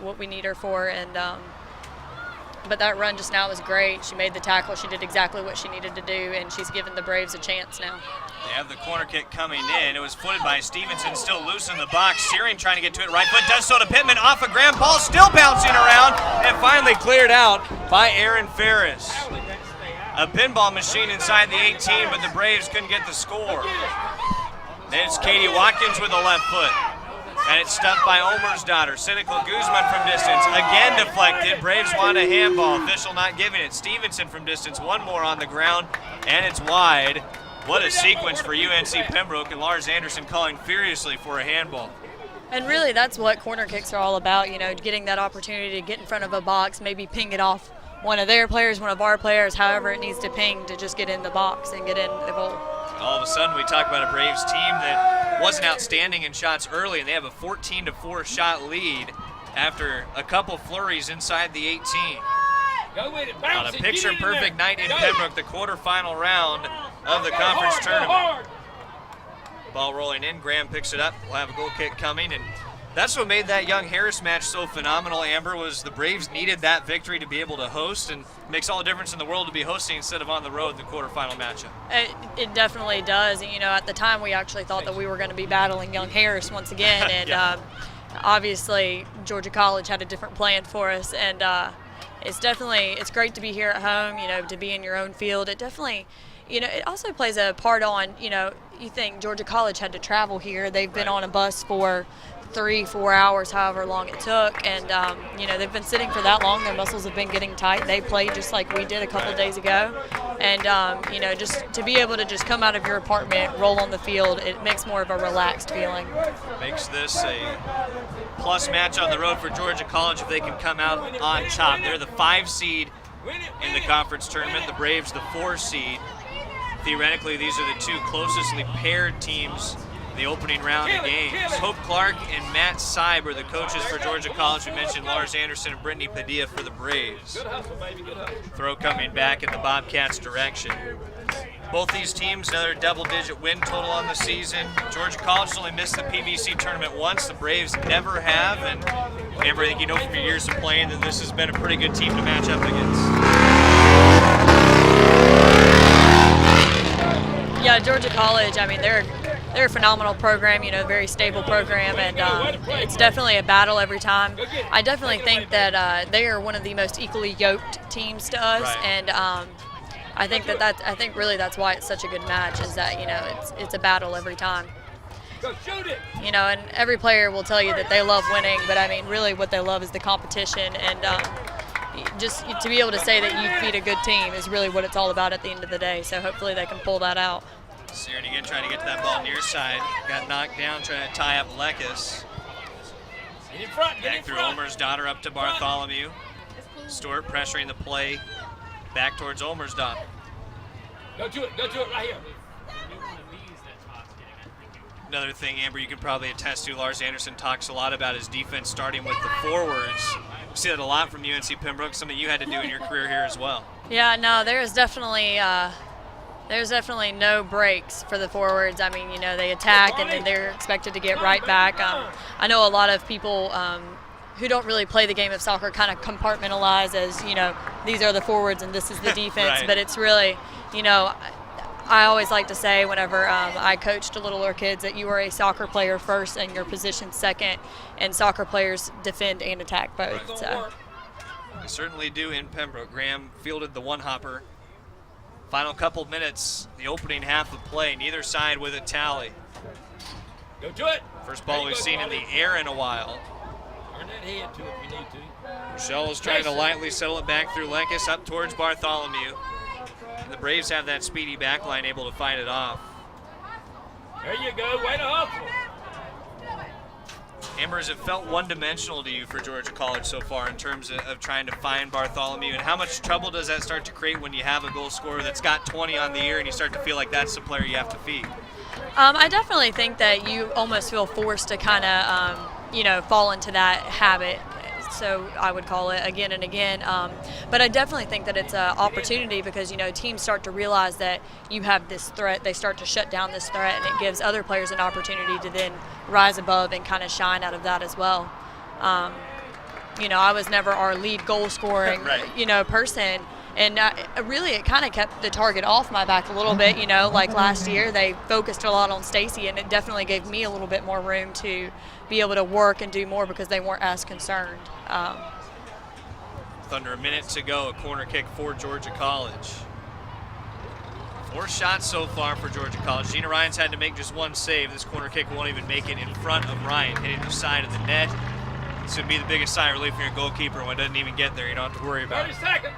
what we need her for. And but that run just now was great. She made the tackle. She did exactly what she needed to do, and she's given the Braves a chance now. They have the corner kick coming in. It was footed by Stevenson, still loose in the box. Searing trying to get to it. Right foot does so to Pittman. Off of Graham. Ball still bouncing around, and finally cleared out by Aaron Ferris. A pinball machine inside the 18, but the Braves couldn't get the score. Then it's Katie Watkins with a left foot. And it's stuffed by Omer's daughter. Cynical Guzman from distance. Again deflected. Braves want a handball. Official not giving it. Stevenson from distance. One more on the ground. And it's wide. What a sequence for UNC Pembroke, and Lars Anderson calling furiously for a handball. And really, that's what corner kicks are all about, getting that opportunity to get in front of a box, maybe ping it off one of their players, one of our players, however it needs to ping to just get in the box and get in the goal. All of a sudden, we talk about a Braves team that wasn't outstanding in shots early, and they have a 14-4 shot lead after a couple flurries inside the 18. On a picture-perfect night in Pembroke, the quarterfinal round of the conference tournament. Ball rolling in, Graham picks it up. We'll have a goal kick coming, and that's what made that Young Harris match so phenomenal, Amber, was the Braves needed that victory to be able to host, and it makes all the difference in the world to be hosting instead of on the road the quarterfinal matchup. It definitely does. And, at the time we actually thought that we were going to be battling Young Harris once again, and Yeah. Obviously Georgia College had a different plan for us, and it's great to be here at home, to be in your own field. It definitely, it also plays a part on, you think Georgia College had to travel here. They've been on a bus for 3-4 hours, however long it took, and they've been sitting for that long. Their muscles have been getting tight. They played just like we did a couple days ago, and just to be able to just come out of your apartment, roll on the field, it makes more of a relaxed feeling. Makes this a plus match on the road for Georgia College if they can come out on top. They're the 5 seed in the conference tournament, the Braves the 4 seed. Theoretically, these are the 2 closestly paired teams the opening round of games. Hope Clark and Matt Seib are the coaches for Georgia College. We mentioned Lars Anderson and Brittany Padilla for the Braves. Throw coming back in the Bobcats' direction. Both these teams, another double-digit win total on the season. Georgia College only missed the PVC tournament once. The Braves never have. And Amber, I think you know from your years of playing that this has been a pretty good team to match up against. Yeah, Georgia College, they're a phenomenal program, very stable program, and it's definitely a battle every time. I definitely think that they are one of the most equally yoked teams to us, Right. and I think that's why it's such a good match, is that it's a battle every time. Go shoot it. And every player will tell you that they love winning, but really what they love is the competition, and just to be able to say that you beat a good team is really what it's all about at the end of the day. So hopefully they can pull that out. Searing again trying to get to that ball near side. Got knocked down trying to tie up Lekis. Get in front. Get Back in through front. Omer's daughter up to Bartholomew. Stewart pressuring the play back towards Omer's daughter. Go to it. Go to it right here. Another thing, Amber, you can probably attest to, Lars Anderson talks a lot about his defense starting with the forwards. We see that a lot from UNC Pembroke, something you had to do in your career here as well. Yeah, no, there is definitely There's definitely no breaks for the forwards. I mean, they attack and then they're expected to get right back. I know a lot of people who don't really play the game of soccer kind of compartmentalize as, these are the forwards and this is the defense. Right. But it's really, I always like to say whenever I coached littler kids that you are a soccer player first and your position second, and soccer players defend and attack both. Right. So. They certainly do in Pembroke. Graham fielded the one-hopper. Final couple minutes, the opening half of play, neither side with a tally. Go to it. First ball we've seen in the air in a while. Turn that head to it if you need to. Michelle is trying to lightly settle it back through Lenkus up towards Bartholomew. And the Braves have that speedy back line able to fight it off. There you go. Way to hustle. Amber, has it felt one-dimensional to you for Georgia College so far in terms of trying to find Bartholomew? And how much trouble does that start to create when you have a goal scorer that's got 20 on the year and you start to feel like that's the player you have to feed? I definitely think that you almost feel forced to kind of, fall into that habit. So I would call it again and again. But I definitely think that it's an opportunity because, teams start to realize that you have this threat. They start to shut down this threat, and it gives other players an opportunity to then rise above and kind of shine out of that as well. I was never our lead goal scoring, right. person. And really, it kind of kept the target off my back a little bit. Like last year, they focused a lot on Stacy, and it definitely gave me a little bit more room to be able to work and do more because they weren't as concerned. With under a minute to go, a corner kick for Georgia College. 4 shots so far for Georgia College. Gina Ryan's had to make just one save. This corner kick won't even make it in front of Ryan, hitting the side of the net. This would be the biggest sigh of relief for your goalkeeper when it doesn't even get there. You don't have to worry about 30 it. seconds.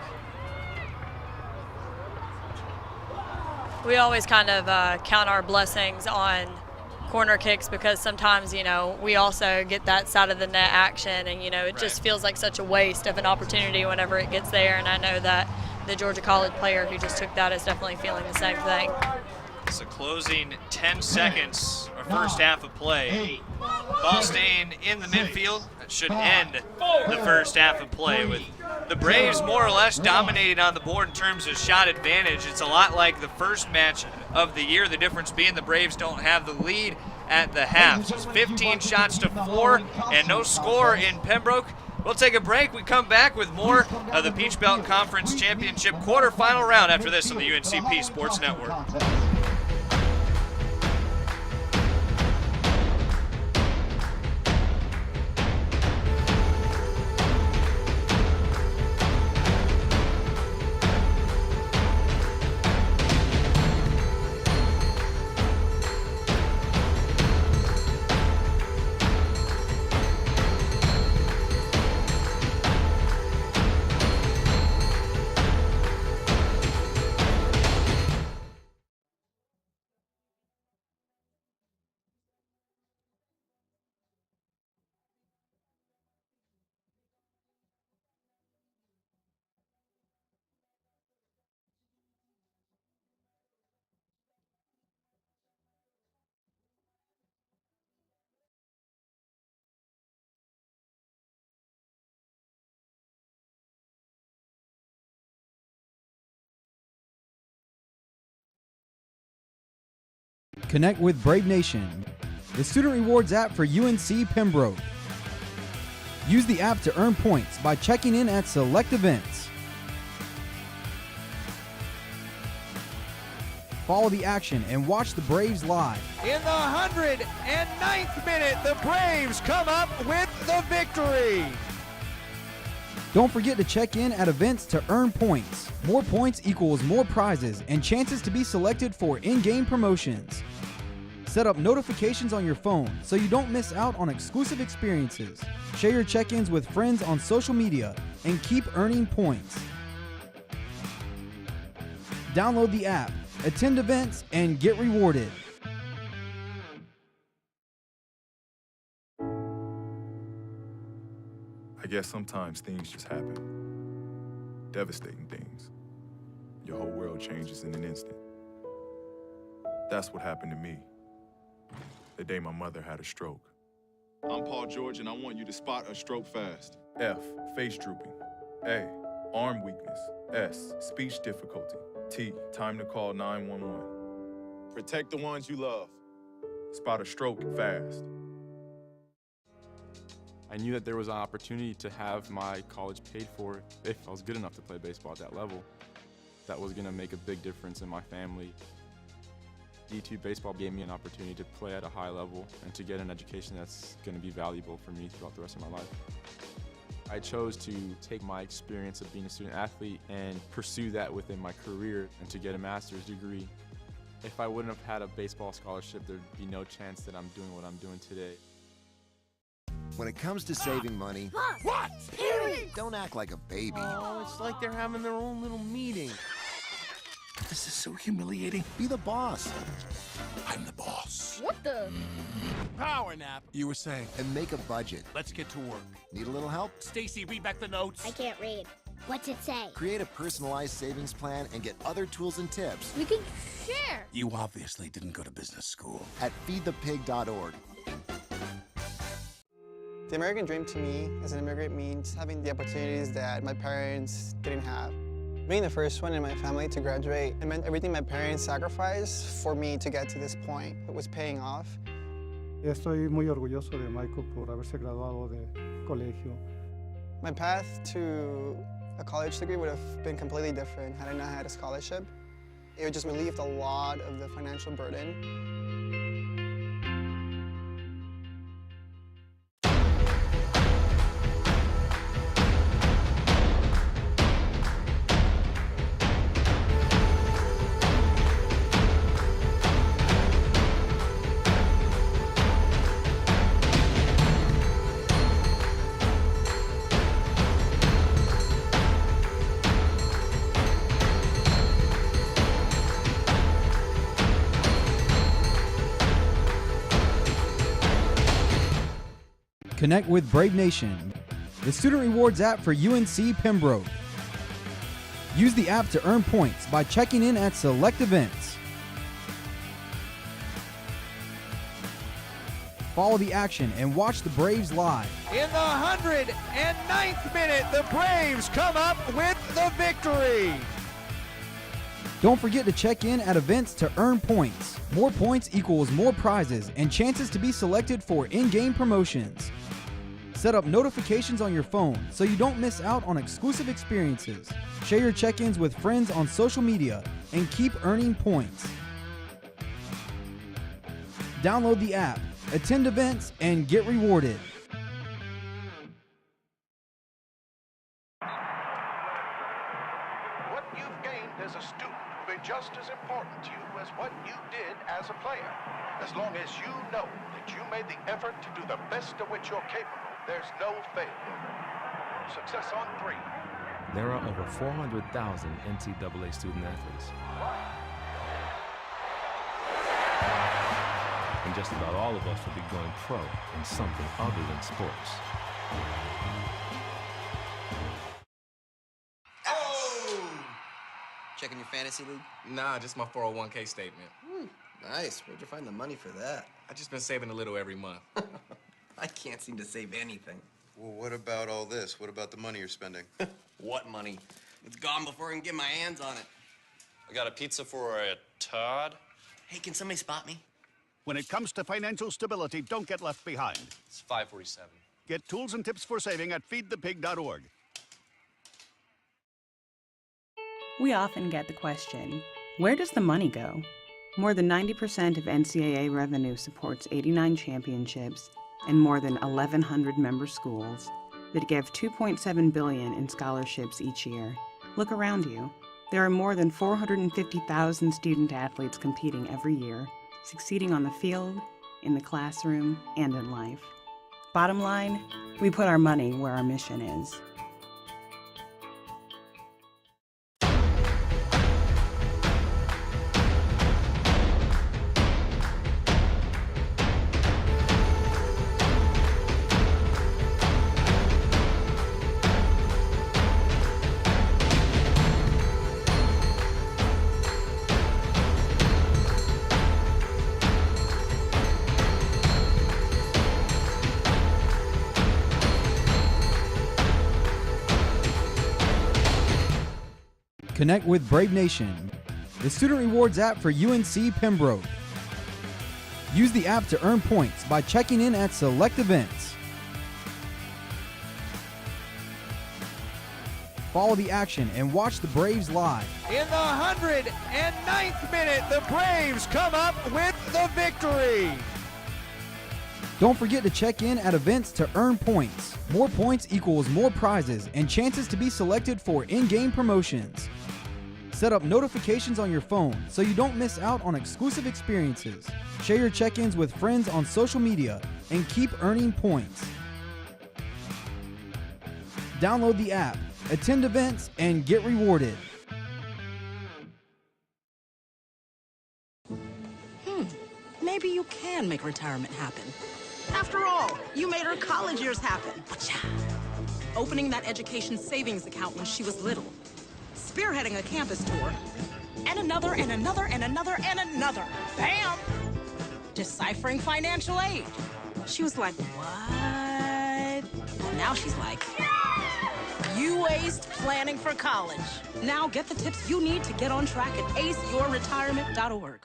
We always kind of count our blessings on corner kicks because sometimes, we also get that side of the net action and, it just feels like such a waste of an opportunity whenever it gets there. And I know that the Georgia College player who just took that is definitely feeling the same thing. It's a closing 10 seconds, our first half of play. Ball staying in the midfield. That should end the first half of play with the Braves more or less dominating on the board in terms of shot advantage. It's a lot like the first match of the year, the difference being the Braves don't have the lead at the half. So it's 15 shots to 4 and no score in Pembroke. We'll take a break. We come back with more of the Peach Belt Conference Championship quarterfinal round after this on the UNCP Sports Network. Connect with Brave Nation, the student rewards app for UNC Pembroke. Use the app to earn points by checking in at select events. Follow the action and watch the Braves live. In the 109th minute, the Braves come up with the victory. Don't forget to check in at events to earn points. More points equals more prizes and chances to be selected for in-game promotions. Set up notifications on your phone so you don't miss out on exclusive experiences. Share your check-ins with friends on social media and keep earning points. Download the app, attend events, and get rewarded. I guess sometimes things just happen. Devastating things. Your whole world changes in an instant. That's what happened to me the day my mother had a stroke. I'm Paul George, and I want you to spot a stroke fast. F, face drooping. A, arm weakness. S, speech difficulty. T, time to call 911. Protect the ones you love. Spot a stroke fast. I knew that there was an opportunity to have my college paid for if I was good enough to play baseball at that level. That was gonna make a big difference in my family. D2 baseball gave me an opportunity to play at a high level and to get an education that's gonna be valuable for me throughout the rest of my life. I chose to take my experience of being a student athlete and pursue that within my career and to get a master's degree. If I wouldn't have had a baseball scholarship, there'd be no chance that I'm doing what I'm doing today. When it comes to saving money, What? don't act like a baby. Oh, it's like they're having their own little meeting. This is so humiliating. Be the boss. I'm the boss. What the? Power nap. You were saying. And make a budget. Let's get to work. Need a little help? Stacy, read back the notes. I can't read. What's it say? Create a personalized savings plan and get other tools and tips We can share. You obviously didn't go to business school. at feedthepig.org. The American dream to me as an immigrant means having the opportunities that my parents didn't have. Being the first one in my family to graduate, it meant everything my parents sacrificed for me to get to this point. It was paying off. Estoy muy orgulloso de Michael por haberse graduado de colegio. My path to a college degree would have been completely different had I not had a scholarship. It would just relieved a lot of the financial burden. Connect with Brave Nation, the student rewards app for UNC Pembroke. Use the app to earn points by checking in at select events. Follow the action and watch the Braves live. In the 109th minute, the Braves come up with the victory. Don't forget to check in at events to earn points. More points equals more prizes and chances to be selected for in-game promotions. Set up notifications on your phone so you don't miss out on exclusive experiences. Share your check-ins with friends on social media and keep earning points. Download the app, attend events, and get rewarded. What you've gained as a student will be just as important to you as what you did as a player. As long as you know that you made the effort to do the best of which you're capable, there's no failure. Success on 3. There are over 400,000 NCAA student athletes. And just about all of us will be going pro in something other than sports. Checking your fantasy league? Nah, just my 401k statement. Nice. Where'd you find the money for that? I just been saving a little every month. I can't seem to save anything. Well, what about all this? What about the money you're spending? What money? It's gone before I can get my hands on it. I got a pizza for a Todd. Hey, can somebody spot me? When it comes to financial stability, don't get left behind. It's 547. Get tools and tips for saving at feedthepig.org. We often get the question, where does the money go? More than 90% of NCAA revenue supports 89 championships and more than 1,100 member schools that give $2.7 billion in scholarships each year. Look around you. There are more than 450,000 student athletes competing every year, succeeding on the field, in the classroom, and in life. Bottom line, we put our money where our mission is. Connect with Brave Nation, the student rewards app for UNC Pembroke. Use the app to earn points by checking in at select events. Follow the action and watch the Braves live. In the 109th minute, the Braves come up with the victory. Don't forget to check in at events to earn points. More points equals more prizes and chances to be selected for in-game promotions. Set up notifications on your phone so you don't miss out on exclusive experiences. Share your check-ins with friends on social media and keep earning points. Download the app, attend events, and get rewarded. Maybe you can make retirement happen. After all, you made her college years happen. Opening that education savings account when she was little. Spearheading a campus tour. And another, and another, and another, and another. Bam! Deciphering financial aid. She was like, what? And now she's like, you aced planning for college. Now get the tips you need to get on track at aceyourretirement.org.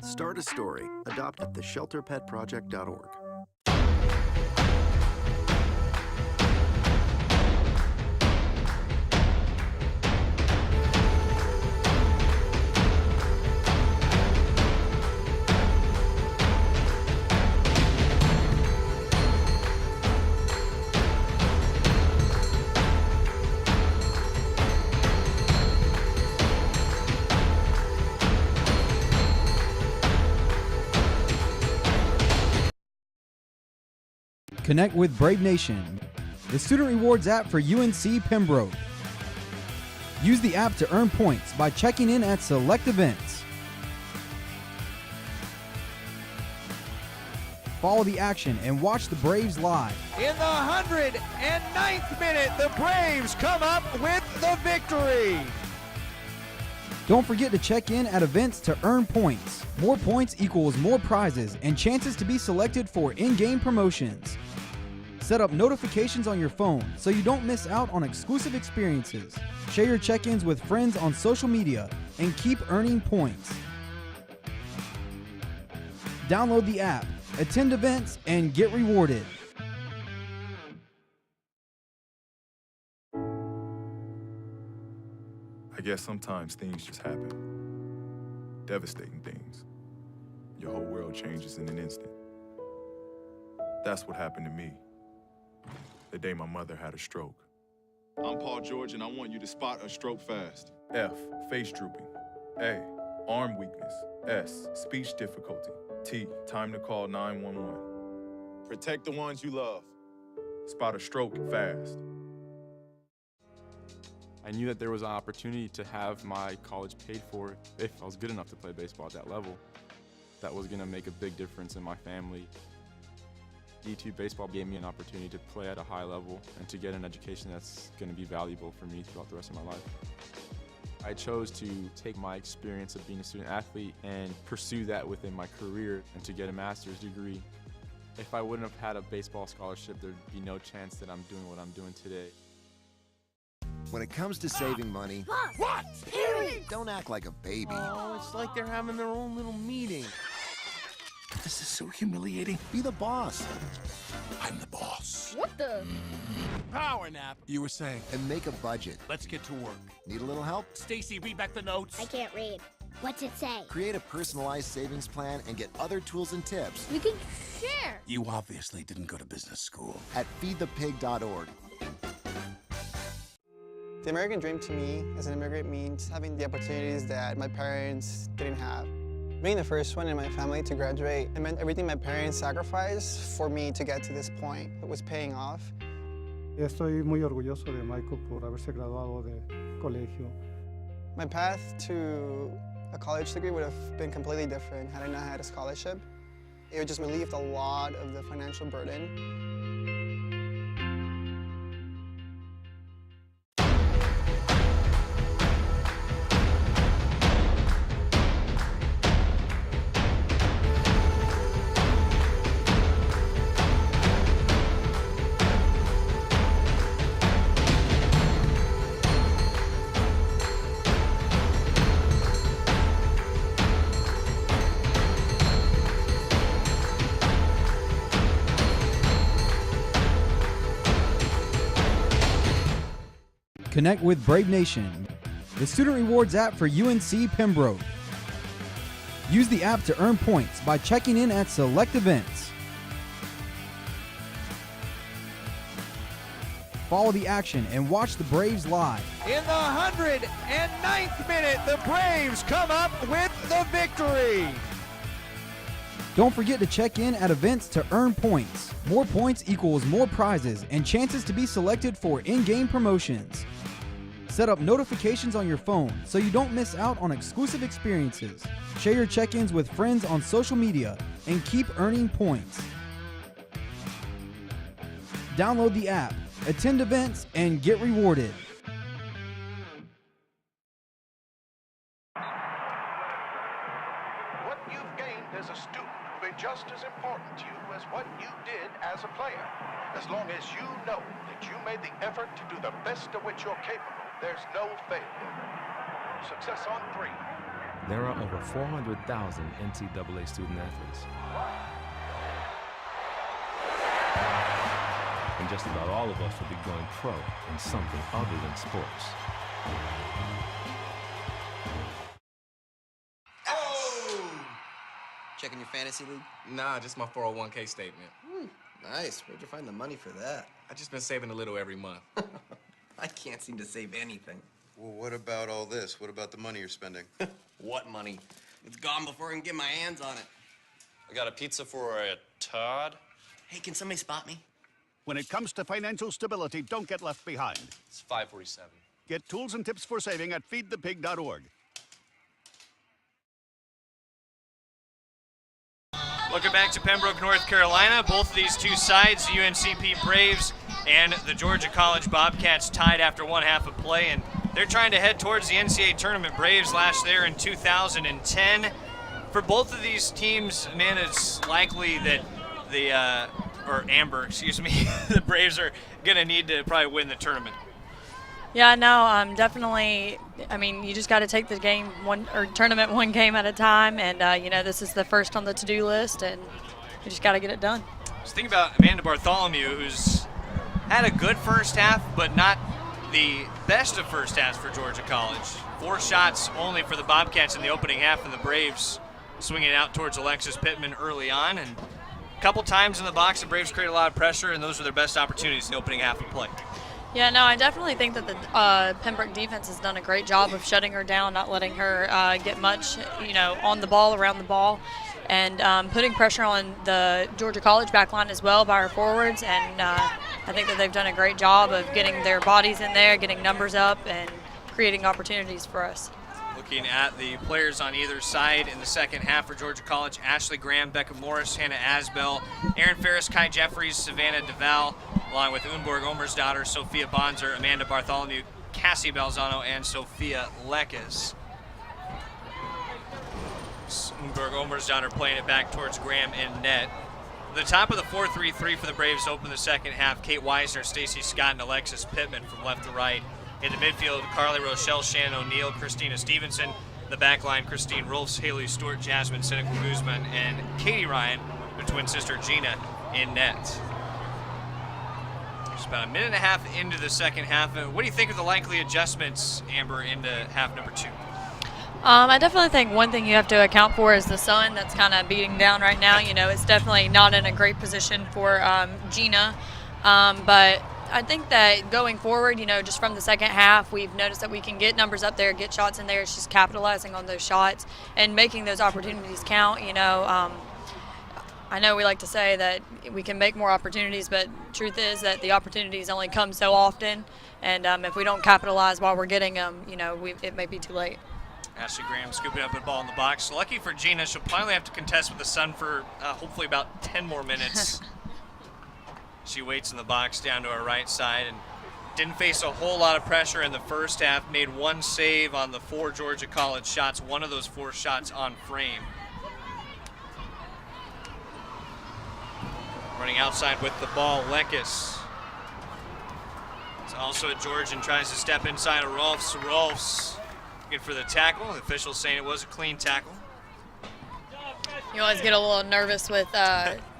Start a story. Adopt at theshelterpetproject.org. Connect with Brave Nation, the student rewards app for UNC Pembroke. Use the app to earn points by checking in at select events. Follow the action and watch the Braves live. In the 109th minute, the Braves come up with the victory. Don't forget to check in at events to earn points. More points equals more prizes and chances to be selected for in-game promotions. Set up notifications on your phone so you don't miss out on exclusive experiences. Share your check-ins with friends on social media and keep earning points. Download the app, attend events, and get rewarded. I guess sometimes things just happen. Devastating things. Your whole world changes in an instant. That's what happened to me the day my mother had a stroke. I'm Paul George, and I want you to spot a stroke fast. F, face drooping. A, arm weakness. S, speech difficulty. T, time to call 911. Protect the ones you love. Spot a stroke fast. I knew that there was an opportunity to have my college paid for if I was good enough to play baseball at that level. That was going to make a big difference in my family. D2 baseball gave me an opportunity to play at a high level and to get an education that's going to be valuable for me throughout the rest of my life. I chose to take my experience of being a student athlete and pursue that within my career and to get a master's degree. If I wouldn't have had a baseball scholarship, there'd be no chance that I'm doing what I'm doing today. When it comes to saving money, What? don't act like a baby. Oh, it's like they're having their own little meeting. This is so humiliating. Be the boss. I'm the boss. What the? Power nap. You were saying. And make a budget. Let's get to work. Need a little help? Stacy, read back the notes. I can't read. What's it say? Create a personalized savings plan and get other tools and tips We can share. You obviously didn't go to business school. at feedthepig.org. The American dream to me as an immigrant means having the opportunities that my parents didn't have. Being the first one in my family to graduate, it meant everything my parents sacrificed for me to get to this point. It was paying off. Estoy muy orgulloso de Michael por haberse graduado de colegio. My path to a college degree would have been completely different had I not had a scholarship. It would just relieve a lot of the financial burden. Connect with Brave Nation, the student rewards app for UNC Pembroke. Use the app to earn points by checking in at select events. Follow the action and watch the Braves live. In the 109th minute, the Braves come up with the victory. Don't forget to check in at events to earn points. More points equals more prizes and chances to be selected for in-game promotions. Set up notifications on your phone so you don't miss out on exclusive experiences. Share your check-ins with friends on social media and keep earning points. Download the app, attend events, and get rewarded. What you've gained as a student will be just as important to you as what you did as a player. As long as you know that you made the effort to do the best of which you're capable, there's no failure. Success on 3. There are over 400,000 NCAA student athletes. And just about all of us will be going pro in something other than sports. Checking your fantasy league? Nah, just my 401k statement. Nice. Where'd you find the money for that? I just been saving a little every month. I can't seem to save anything. Well, what about all this? What about the money you're spending? What money? It's gone before I can get my hands on it. I got a pizza for a Todd. Hey, can somebody spot me? When it comes to financial stability, don't get left behind. It's 547. Get tools and tips for saving at feedthepig.org. Welcome back to Pembroke, North Carolina. Both of these two sides, the UNCP Braves and the Georgia College Bobcats, tied after one half of play, and they're trying to head towards the NCAA tournament. Braves last there in 2010. For both of these teams, man, it's likely that the Braves are going to need to probably win the tournament. Yeah, no, definitely. I mean, you just got to take the game tournament one game at a time, and this is the first on the to-do list, and you just got to get it done. Just think about Amanda Bartholomew, who's had a good first half, but not the best of first halves for Georgia College. 4 shots only for the Bobcats in the opening half, and the Braves swinging it out towards Alexis Pittman early on, and a couple times in the box, the Braves create a lot of pressure, and those were their best opportunities in the opening half of play. Yeah, no, I definitely think that the Pembroke defense has done a great job of shutting her down, not letting her get much, on the ball, around the ball, and putting pressure on the Georgia College backline as well by our forwards. And I think that they've done a great job of getting their bodies in there, getting numbers up, and creating opportunities for us. Looking at the players on either side in the second half for Georgia College: Ashley Graham, Becca Morris, Hannah Asbell, Aaron Ferris, Kai Jeffries, Savannah DeVal, along with Unborg Omersdottir, Sophia Bonzer, Amanda Bartholomew, Cassie Balzano, and Sophia Lekes. Unborg Omersdottir playing it back towards Graham in net. The top of the 4-3-3 for the Braves open the second half. Kate Weisner, Stacy Scott, and Alexis Pittman from left to right. In the midfield, Carly Rochelle, Shannon O'Neill, Christina Stevenson. The back line, Christine Rolfs, Haley Stewart, Jasmine Cynical Guzman, and Katie Ryan, the twin sister Gina, in net. Just about a minute and a half into the second half. What do you think of the likely adjustments, Amber, into half number 2? I definitely think one thing you have to account for is the sun that's kind of beating down right now. It's definitely not in a great position for Gina, but I think that going forward, just from the second half, we've noticed that we can get numbers up there, get shots in there. It's just capitalizing on those shots and making those opportunities count. I know we like to say that we can make more opportunities, but truth is that the opportunities only come so often. And if we don't capitalize while we're getting them, it may be too late. Ashley Graham scooping up a ball in the box. Lucky for Gina, she'll finally have to contest with the Sun for hopefully about 10 more minutes. She waits in the box down to her right side and didn't face a whole lot of pressure in the first half. Made one save on the 4 Georgia College shots, one of those 4 shots on frame. Running outside with the ball, Lekis. It's also a Georgian, tries to step inside of Rolfs. Rolfs looking for the tackle. The official saying it was a clean tackle. You always get a little nervous with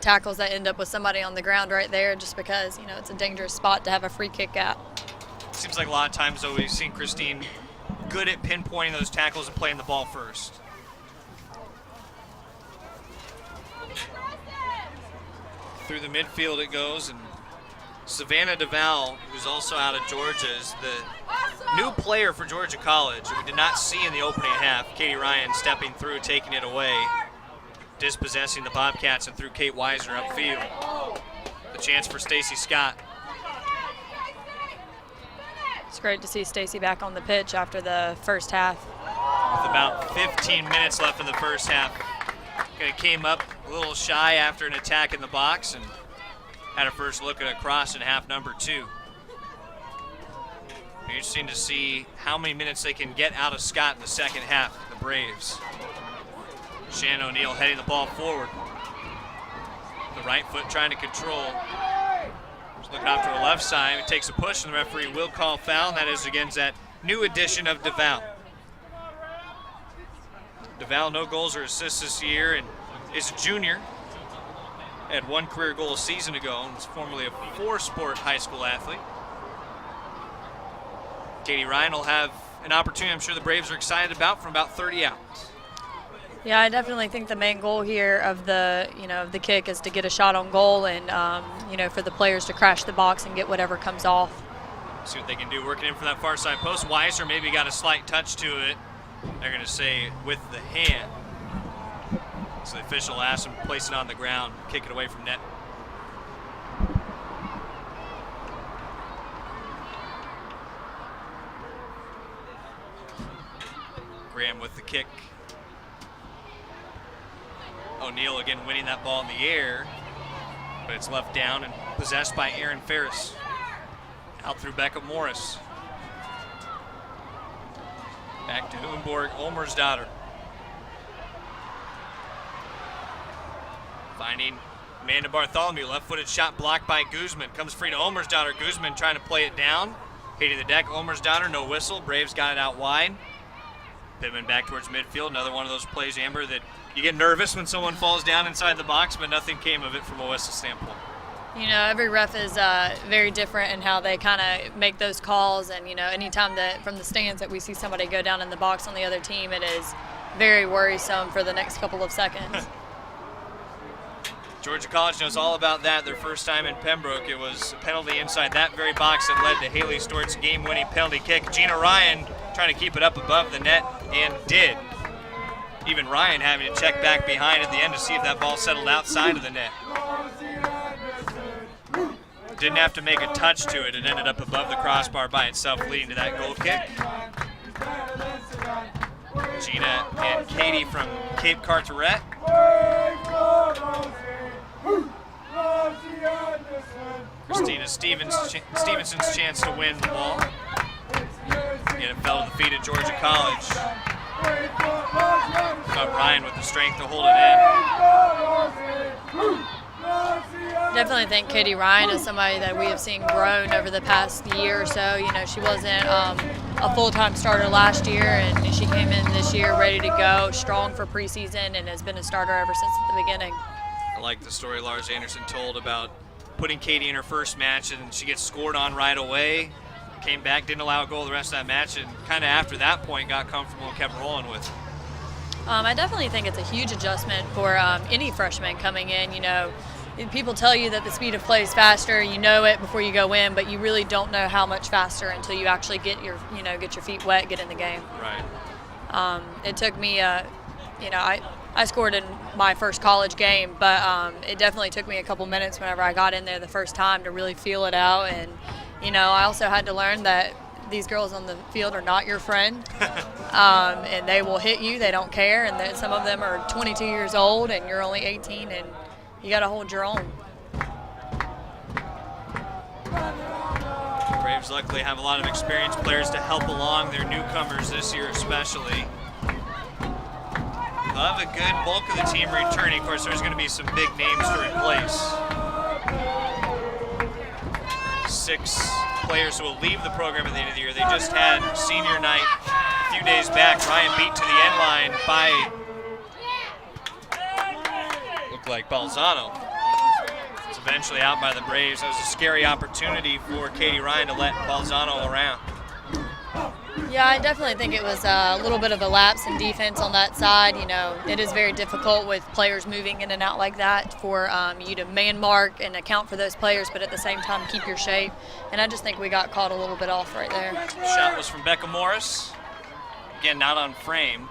tackles that end up with somebody on the ground right there, just because it's a dangerous spot to have a free kick at. Seems like a lot of times though we've seen Christine good at pinpointing those tackles and playing the ball first. Through the midfield it goes, and Savannah DeVal, who's also out of Georgia, is the new player for Georgia College. We did not see in the opening half. Katie Ryan stepping through, taking it away, dispossessing the Bobcats, and threw Kate Weisner upfield. The chance for Stacy Scott. It's great to see Stacy back on the pitch after the first half. With about 15 minutes left in the first half. Came up a little shy after an attack in the box and had a first look at a cross in half number 2. Interesting to see how many minutes they can get out of Scott in the second half, the Braves. Shannon O'Neill heading the ball forward. The right foot trying to control. Just looking off to the left side. It takes a push, and the referee will call foul, and that is against that new addition of DeVal. DeVal, no goals or assists this year, and is a junior. Had 1 career goal a season ago and was formerly a 4-sport high school athlete. Katie Ryan will have an opportunity I'm sure the Braves are excited about from about 30 out. Yeah, I definitely think the main goal here of the the kick is to get a shot on goal and for the players to crash the box and get whatever comes off. See what they can do working in from that far side post. Weiser maybe got a slight touch to it. They're going to say with the hand. So the official asks him to place it on the ground, kick it away from net. Graham with the kick. O'Neill again winning that ball in the air, but it's left down and possessed by Aaron Ferris. Out through Becca Morris. Back to Humborg, Olmersdottir. Finding Amanda Bartholomew, left-footed shot blocked by Guzman. Comes free to Olmersdottir. Guzman trying to play it down. Hitting the deck, Olmersdottir, no whistle. Braves got it out wide. Pittman back towards midfield. Another one of those plays, Amber, that you get nervous when someone falls down inside the box, but nothing came of it from a whistle standpoint. Every ref is very different in how they kind of make those calls, and anytime that from the stands that we see somebody go down in the box on the other team, it is very worrisome for the next couple of seconds. Georgia College knows all about that. Their first time in Pembroke, it was a penalty inside that very box that led to Haley Stewart's game-winning penalty kick. Gina Ryan trying to keep it up above the net, and did. Even Ryan having to check back behind at the end to see if that ball settled outside of the net. Didn't have to make a touch to it. It ended up above the crossbar by itself, leading to that goal kick. Gina and Katie from Cape Carteret. Christina Stevenson's chance to win the ball. Yet it fell to the feet of Georgia College. But Ryan with the strength to hold it in. Definitely think Katie Ryan is somebody that we have seen grown over the past year or so. She wasn't a full-time starter last year, and she came in this year ready to go, strong for preseason, and has been a starter ever since the beginning. I like the story Lars Anderson told about putting Katie in her first match, and she gets scored on right away. Came back, didn't allow a goal the rest of that match, and kind of after that point got comfortable and kept rolling with it. I definitely think it's a huge adjustment for any freshman coming in. People tell you that the speed of play is faster. You know it before you go in, but you really don't know how much faster until you actually get your feet wet, get in the game. Right. It took me, I scored in my first college game, but it definitely took me a couple minutes whenever I got in there the first time to really feel it out and, I also had to learn that these girls on the field are not your friend, and they will hit you. They don't care, and that some of them are 22 years old, and you're only 18, and you got to hold your own. Braves luckily have a lot of experienced players to help along their newcomers this year especially. Of a good bulk of the team returning. Of course, there's going to be some big names to replace. 6 players who will leave the program at the end of the year. They just had senior night a few days back. Ryan beat to the end line by, looked like Balzano. It's eventually out by the Braves. That was a scary opportunity for Katie Ryan to let Balzano around. Yeah, I definitely think it was a little bit of a lapse in defense on that side. It is very difficult with players moving in and out like that for you to man mark and account for those players, but at the same time keep your shape. And I just think we got caught a little bit off right there. Shot was from Becca Morris. Again, not on frame.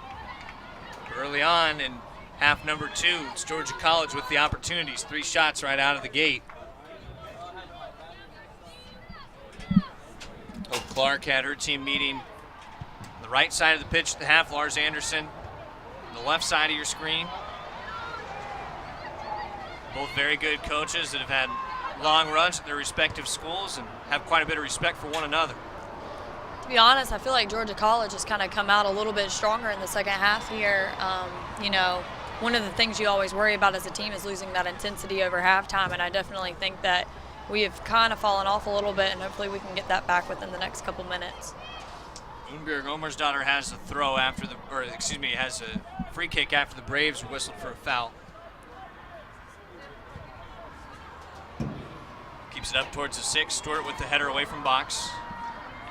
Early on in half number 2, it's Georgia College with the opportunities. 3 shots right out of the gate. Hope Clark had her team meeting on the right side of the pitch at the half. Lars Anderson on the left side of your screen. Both very good coaches that have had long runs at their respective schools and have quite a bit of respect for one another. To be honest, I feel like Georgia College has kind of come out a little bit stronger in the second half here. One of the things you always worry about as a team is losing that intensity over halftime, and I definitely think that we have kind of fallen off a little bit, and hopefully we can get that back within the next couple minutes. Unberg Omersdottir has a throw after has a free kick after the Braves whistled for a foul. Keeps it up towards the 6. Stewart with the header away from box.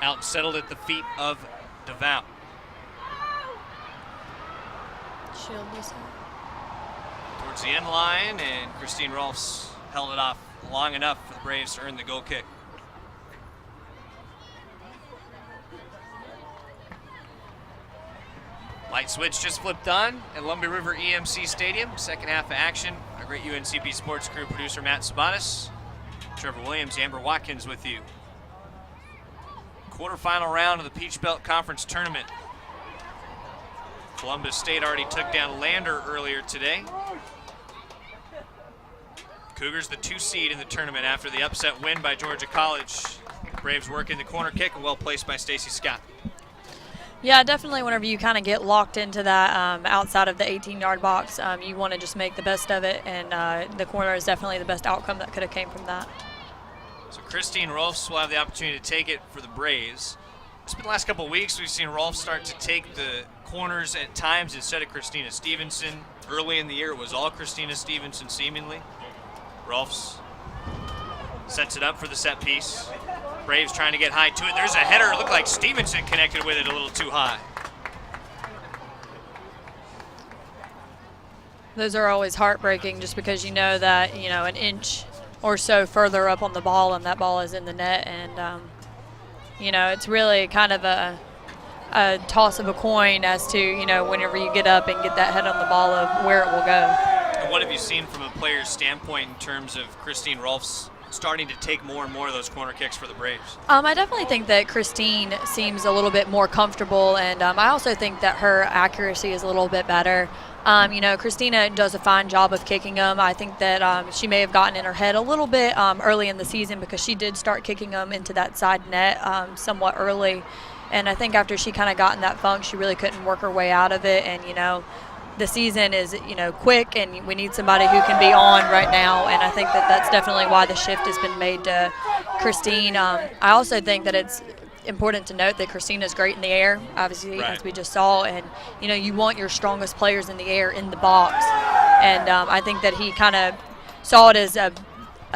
Out and settled at the feet of DeVout. Shield this one. Towards the end line, and Christine Rolfs held it off long enough for the Braves to earn the goal kick. Light switch just flipped on at Lumbee River EMC Stadium. Second half of action. Our great UNCP sports crew producer Matt Sabatis, Trevor Williams, Amber Watkins with you. Quarterfinal round of the Peach Belt Conference Tournament. Columbus State already took down Lander earlier today. Cougars the 2 seed in the tournament after the upset win by Georgia College. Braves working the corner kick, and well placed by Stacey Scott. Yeah, definitely whenever you kind of get locked into that outside of the 18-yard box, you want to just make the best of it, and the corner is definitely the best outcome that could have came from that. So Christine Rolfs will have the opportunity to take it for the Braves. It's been the last couple of weeks we've seen Rolfs start to take the corners at times instead of Christina Stevenson. Early in the year it was all Christina Stevenson seemingly. Rolfs sets it up for the set piece. Braves trying to get high to it. There's a header. It looked like Stevenson connected with it a little too high. Those are always heartbreaking just because you know that, an inch or so further up on the ball and that ball is in the net. And, it's really kind of a toss of a coin as to, whenever you get up and get that head on the ball of where it will go. And what have you seen from a player's standpoint in terms of Christine Rolfs starting to take more and more of those corner kicks for the Braves? I definitely think that Christine seems a little bit more comfortable, and I also think that her accuracy is a little bit better. Christina does a fine job of kicking them. I think that she may have gotten in her head a little bit early in the season because she did start kicking them into that side net somewhat early. And I think after she kind of got in that funk, she really couldn't work her way out of it. And, the season is, quick, and we need somebody who can be on right now. And I think that that's definitely why the shift has been made to Christine. I also think that it's important to note that Christina's great in the air, obviously, right, as we just saw. And, you want your strongest players in the air in the box. And I think that he kind of saw it as a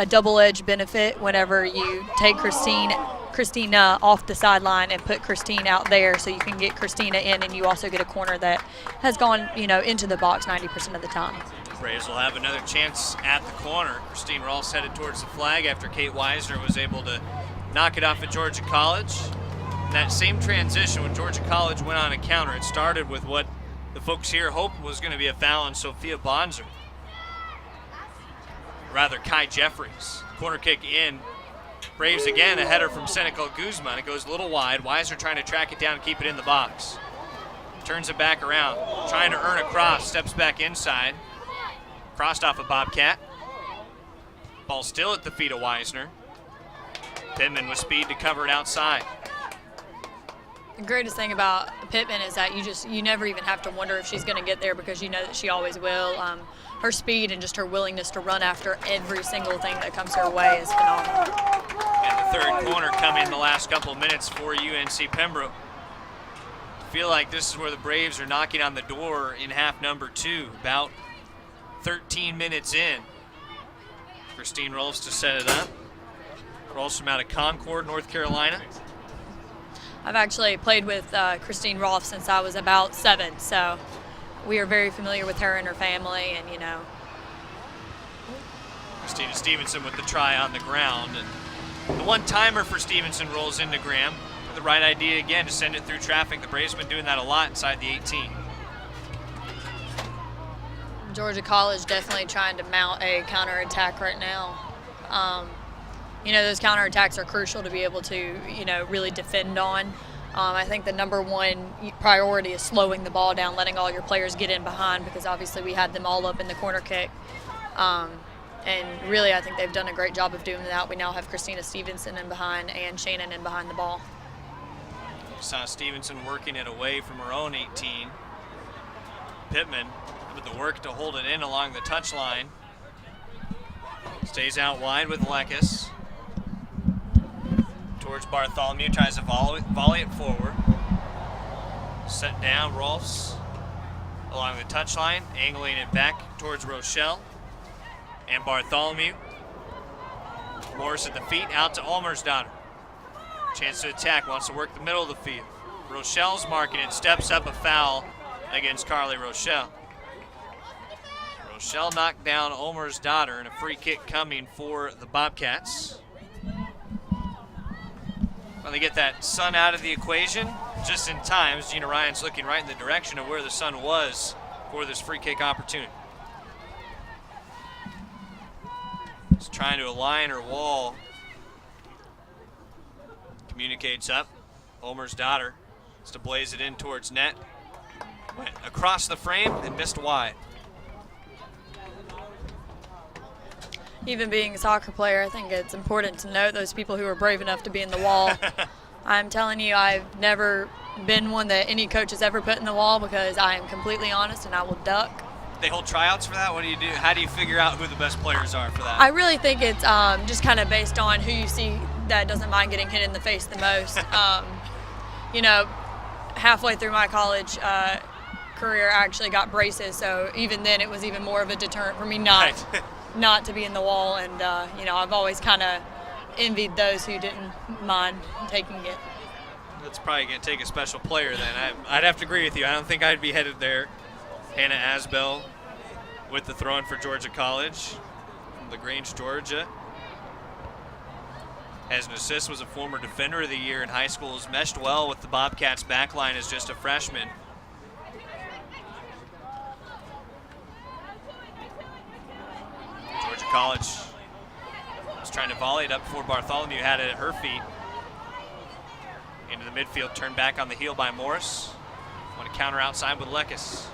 double-edged benefit whenever you take Christina off the sideline and put Christine out there, so you can get Christina in, and you also get a corner that has gone, into the box 90% of the time. Braves will have another chance at the corner. Christine Rolfs headed towards the flag after Kate Weisner was able to knock it off at Georgia College. And that same transition when Georgia College went on a counter, it started with what the folks here hoped was going to be a foul on Sophia Bonzer. Rather, Kai Jeffries. Corner kick in Braves again, a header from Senecal Guzman. It goes a little wide. Weisner trying to track it down and keep it in the box. Turns it back around, trying to earn a cross, steps back inside. Crossed off a Bobcat. Ball still at the feet of Weisner. Pittman with speed to cover it outside. The greatest thing about Pittman is that you never even have to wonder if she's going to get there, because you know that she always will. Her speed and just her willingness to run after every single thing that comes her way is phenomenal. And the third corner coming in the last couple of minutes for UNC Pembroke. I feel like this is where the Braves are knocking on the door in half number 2, about 13 minutes in. Christine Rolfs to set it up. Rolfs from out of Concord, North Carolina. I've actually played with Christine Rolfe since I was about 7, so we are very familiar with her and her family, and you know. Christina Stevenson with the try on the ground, and the one-timer for Stevenson rolls into Graham. The right idea again to send it through traffic. The Braves have been doing that a lot inside the 18. Georgia College definitely trying to mount a counterattack right now. You know, those counterattacks are crucial to be able to, you know, really defend on. I think the number one priority is slowing the ball down, letting all your players get in behind, because obviously we had them all up in the corner kick. And really, I think they've done a great job of doing that. We now have Christina Stevenson in behind and Shannon in behind the ball. Saw Stevenson working it away from her own 18. Pittman with the work to hold it in along the touchline. Stays out wide with Lekes. Towards Bartholomew, tries to volley it forward. Set down, Rolfs along the touchline, angling it back towards Rochelle and Bartholomew. Morris at the feet, out to Olmersdottir. Chance to attack, wants to work the middle of the field. Rochelle's marking it, steps up, a foul against Carly Rochelle. Rochelle knocked down Olmersdottir, and a free kick coming for the Bobcats. Well, they get that sun out of the equation just in time, as Gina Ryan's looking right in the direction of where the sun was for this free kick opportunity. Just trying to align her wall. Communicates up. Olmersdottir is to blaze it in towards net. Went across the frame and missed wide. Even being a soccer player, I think it's important to note those people who are brave enough to be in the wall. I'm telling you, I've never been one that any coach has ever put in the wall, because I am completely honest and I will duck. They hold tryouts for that? What do you do? How do you figure out who the best players are for that? I really think it's just kind of based on who you see that doesn't mind getting hit in the face the most. You know, halfway through my college career, I actually got braces, so even then it was even more of a deterrent for me not to be in the wall. And, you know, I've always kind of envied those who didn't mind taking it. That's probably going to take a special player then. I'd have to agree with you. I don't think I'd be headed there. Hannah Asbell with the throw-in for Georgia College from LaGrange, Georgia. As an assist, was a former defender of the year in high school, has meshed well with the Bobcats backline as just a freshman. Georgia College was trying to volley it up before Bartholomew had it at her feet. Into the midfield, turned back on the heel by Morris. Want to counter outside with Lekes.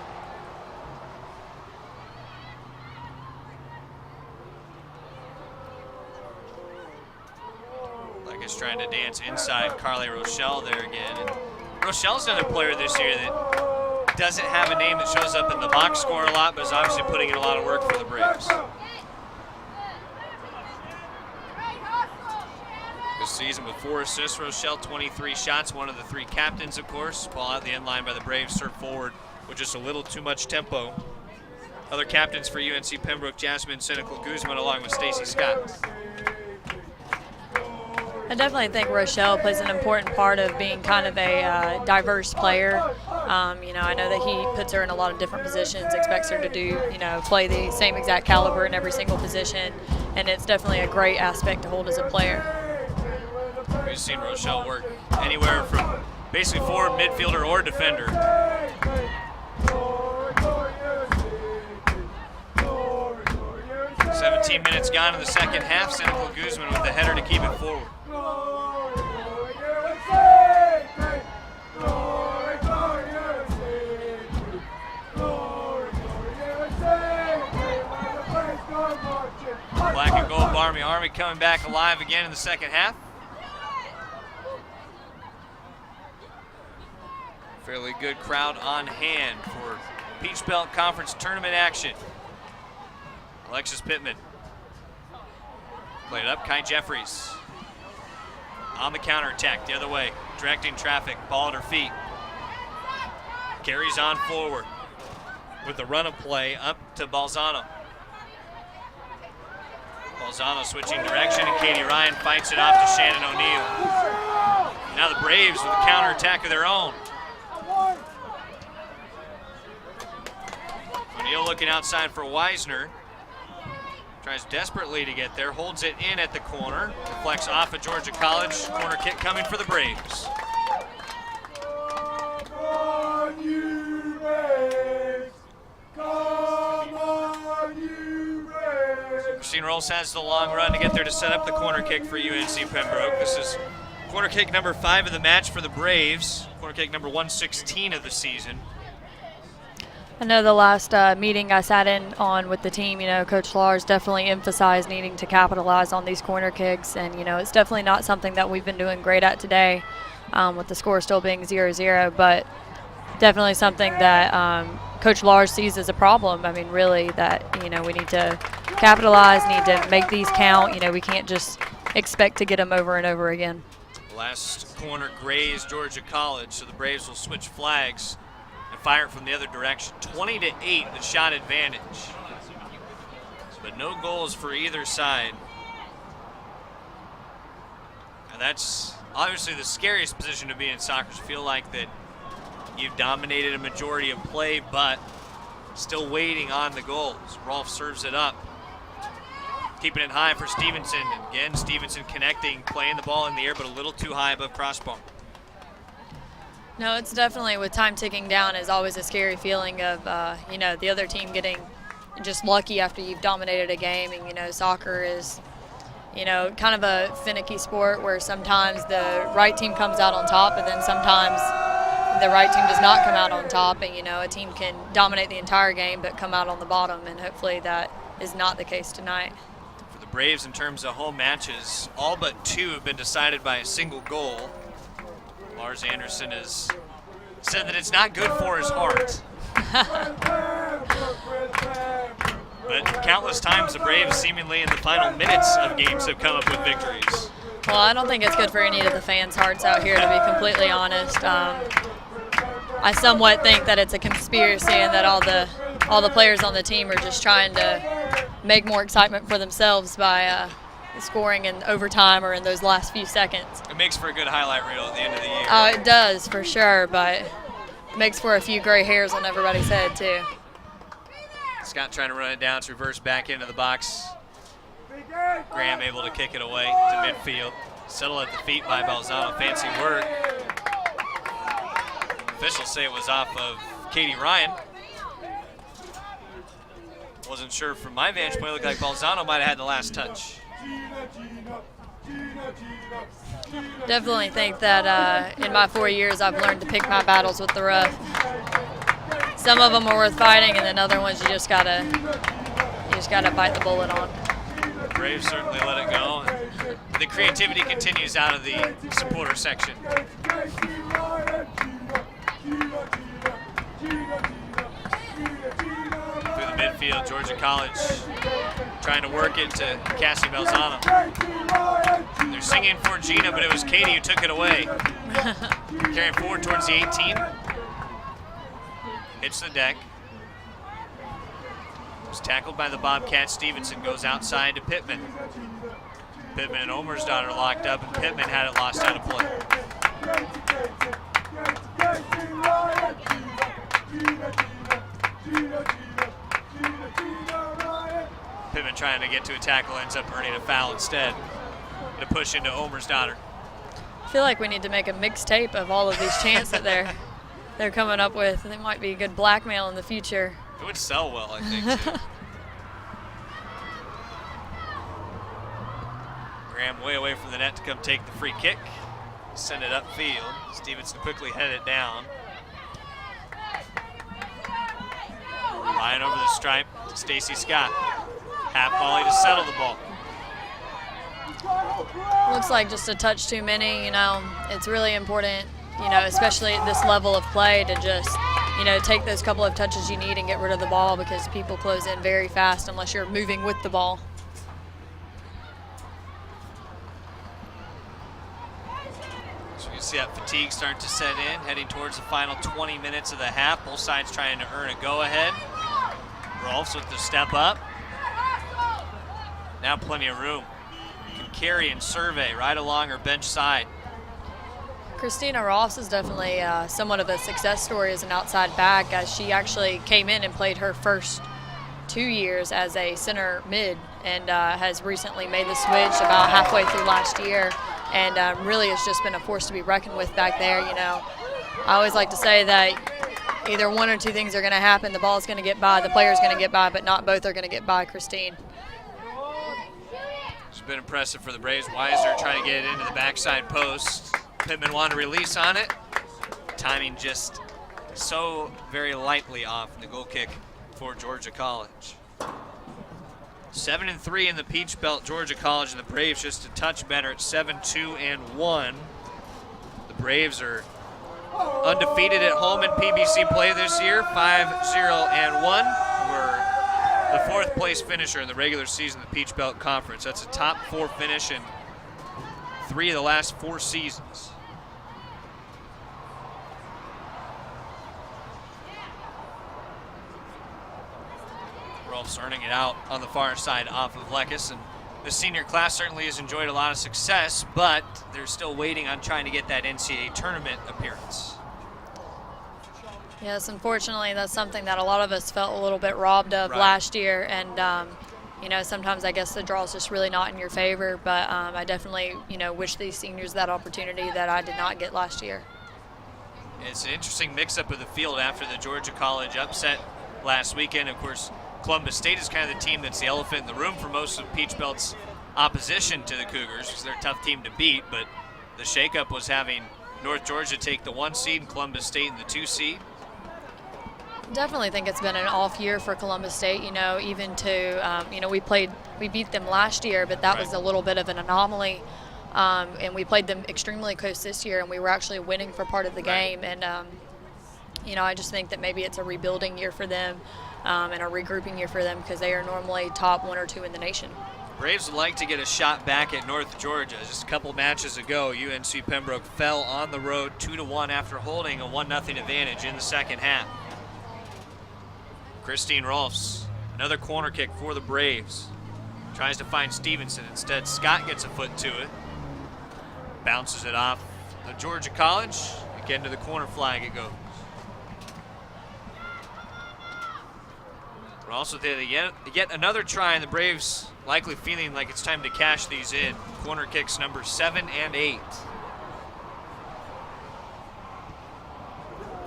Lekes trying to dance inside Carly Rochelle there again. And Rochelle's another player this year that doesn't have a name that shows up in the box score a lot, but is obviously putting in a lot of work for the Braves. This season with 4 assists, Rochelle 23 shots, one of the 3 captains, of course. Ball out the end line by the Braves, served forward with just a little too much tempo. Other captains for UNC Pembroke, Jasmine Senecal Guzman, along with Stacy Scott. I definitely think Rochelle plays an important part of being kind of a diverse player. You know, I know that he puts her in a lot of different positions, expects her to do, you know, play the same exact caliber in every single position, and it's definitely a great aspect to hold as a player. We've seen Rochelle work anywhere from basically forward, midfielder, or defender. 17 minutes gone in the second half. Senecal Guzman with the header to keep it forward. coming back alive again in the second half. Fairly good crowd on hand for Peach Belt Conference tournament action. Alexis Pittman. Played up, Kai Jeffries. On the counterattack, the other way, directing traffic, ball at her feet. Carries on forward with the run of play up to Balzano. Balzano switching direction, and Katie Ryan fights it off to Shannon O'Neill. Now the Braves with a counterattack of their own. O'Neill looking outside for Weisner. Tries desperately to get there, holds it in at the corner, deflects off of Georgia College. Corner kick coming for the Braves. Christine Rolls has the long run to get there to set up the corner kick for UNC Pembroke. This is corner kick number 5 of the match for the Braves. Corner kick number 116 of the season. I know the last meeting I sat in on with the team, Coach Lars definitely emphasized needing to capitalize on these corner kicks. And, it's definitely not something that we've been doing great at today, with the score still being 0-0. But definitely something that Coach Lars sees as a problem. I mean, really, that, we need to capitalize, need to make these count. We can't just expect to get them over and over again. Last corner grazed Georgia College, so the Braves will switch flags and fire it from the other direction. 20-8, the shot advantage. But no goals for either side. And that's obviously the scariest position to be in soccer. You feel like that you've dominated a majority of play, but still waiting on the goals. Rolfe serves it up. Keeping it high for Stevenson. Again, Stevenson connecting, playing the ball in the air, but a little too high above crossbar. No, it's definitely, with time ticking down, is always a scary feeling of, the other team getting just lucky after you've dominated a game. And, soccer is, kind of a finicky sport where sometimes the right team comes out on top, and then sometimes the right team does not come out on top. And, a team can dominate the entire game but come out on the bottom, and hopefully that is not the case tonight. For the Braves, in terms of home matches, all but 2 have been decided by a single goal. Lars Anderson has said that it's not good for his heart. But countless times the Braves, seemingly in the final minutes of games, have come up with victories. Well, I don't think it's good for any of the fans' hearts out here, to be completely honest. I somewhat think that it's a conspiracy and that all the players on the team are just trying to make more excitement for themselves by scoring in overtime or in those last few seconds. It makes for a good highlight reel at the end of the year. It does, for sure, but it makes for a few gray hairs on everybody's head, too. Scott trying to run it down. It's reversed back into the box. Graham able to kick it away to midfield. Settled at the feet by Balzano. Fancy work. Officials say it was off of Katie Ryan. Wasn't sure from my vantage point. It looked like Balzano might have had the last touch. Definitely think that in my 4 years I've learned to pick my battles with the ref. Some of them are worth fighting, and then other ones you just gotta bite the bullet on. Braves certainly let it go. The creativity continues out of the supporter section. Through the midfield, Georgia College trying to work it to Cassie Balzano. They're singing for Gina, but it was Katie who took it away. Carrying forward towards the 18. Hits the deck. Was tackled by the Bobcat. Stevenson goes outside to Pittman. Pittman and Omersdottir locked up, and Pittman had it lost out of play. Pittman trying to get to a tackle, ends up earning a foul instead. To push into Omersdottir. I feel like we need to make a mixtape of all of these chants that they're coming up with. They might be a good blackmail in the future. It would sell well, I think, too. Graham way away from the net to come take the free kick. Send it upfield. Stevenson quickly headed it down. Ryan over the stripe to Stacy Scott. Half volley to settle the ball. Looks like just a touch too many. It's really important, especially at this level of play, to just, take those couple of touches you need and get rid of the ball, because people close in very fast unless you're moving with the ball. So you see that fatigue start to set in, heading towards the final 20 minutes of the half. Both sides trying to earn a go-ahead. Rolfs with the step up. Now plenty of room. Can carry and survey right along her bench side. Christina Rolfs is definitely somewhat of a success story as an outside back, as she actually came in and played her first 2 years as a center mid, and has recently made the switch about halfway through last year, and really has just been a force to be reckoned with back there. I always like to say that either one or two things are going to happen. The ball's going to get by, the player's going to get by, but not both are going to get by Christine. It's been impressive for the Braves. Weiser trying to get it into the backside post. Pittman wanted to release on it. Timing just so very lightly off the goal kick for Georgia College. 7-3 in the Peach Belt, Georgia College, and the Braves just a touch better at 7-2-1. The Braves are undefeated at home in PBC play this year, 5-0-1. We're the fourth place finisher in the regular season of the Peach Belt Conference. That's a top 4 finish in 3 of the last 4 seasons. Rolfs earning it out on the far side off of Lekes, and the senior class certainly has enjoyed a lot of success, but they're still waiting on trying to get that NCAA tournament appearance. Yes, unfortunately, that's something that a lot of us felt a little bit robbed of last year, and sometimes I guess the draw is just really not in your favor, but I definitely, wish these seniors that opportunity that I did not get last year. It's an interesting mix-up of the field after the Georgia College upset last weekend. Of course, Columbus State is kind of the team that's the elephant in the room for most of Peach Belt's opposition to the Cougars, because they're a tough team to beat, but the shakeup was having North Georgia take the 1 seed and Columbus State in the 2 seed. Definitely think it's been an off year for Columbus State, even to, we beat them last year, but that was a little bit of an anomaly. And we played them extremely close this year, and we were actually winning for part of the game. And, I just think that maybe it's a rebuilding year for them and a regrouping year for them, because they are normally top 1 or 2 in the nation. Braves would like to get a shot back at North Georgia. Just a couple matches ago, UNC Pembroke fell on the road 2-1 after holding a 1-0 advantage in the second half. Christine Rolfs, another corner kick for the Braves. Tries to find Stevenson. Instead, Scott gets a foot to it. Bounces it off the Georgia College. Again to the corner flag it goes. We're also there to yet another try, and the Braves likely feeling like it's time to cash these in. Corner kicks number 7 and 8.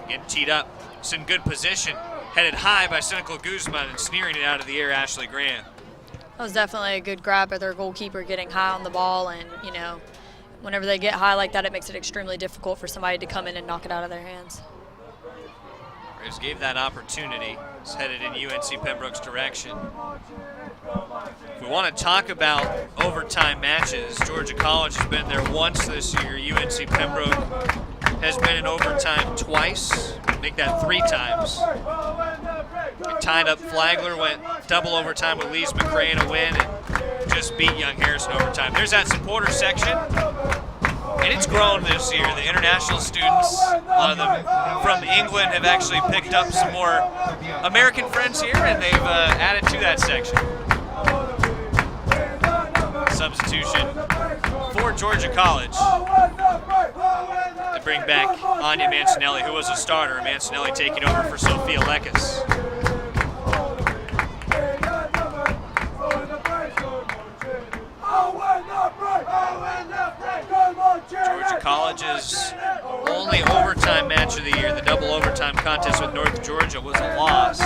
Again teed up. It's in good position. Headed high by Cynical Guzman and sneering it out of the air, Ashley Graham. That was definitely a good grab by their goalkeeper, getting high on the ball, and, whenever they get high like that, it makes it extremely difficult for somebody to come in and knock it out of their hands. Braves gave that opportunity. It's headed in UNC Pembroke's direction. If we want to talk about overtime matches, Georgia College has been there once this year. UNC Pembroke has been in overtime twice. Make that 3 times. It tied up Flagler, went double overtime with Lees McRae in a win, and just beat Young Harrison overtime. There's that supporter section, and it's grown this year. The international students, a lot of them from England, have actually picked up some more American friends here, and they've added to that section. Substitution for Georgia College to bring back Anya Mancinelli, who was a starter. Mancinelli taking over for Sophia Lekes. Georgia College's only overtime match of the year, the double overtime contest with North Georgia, was a loss.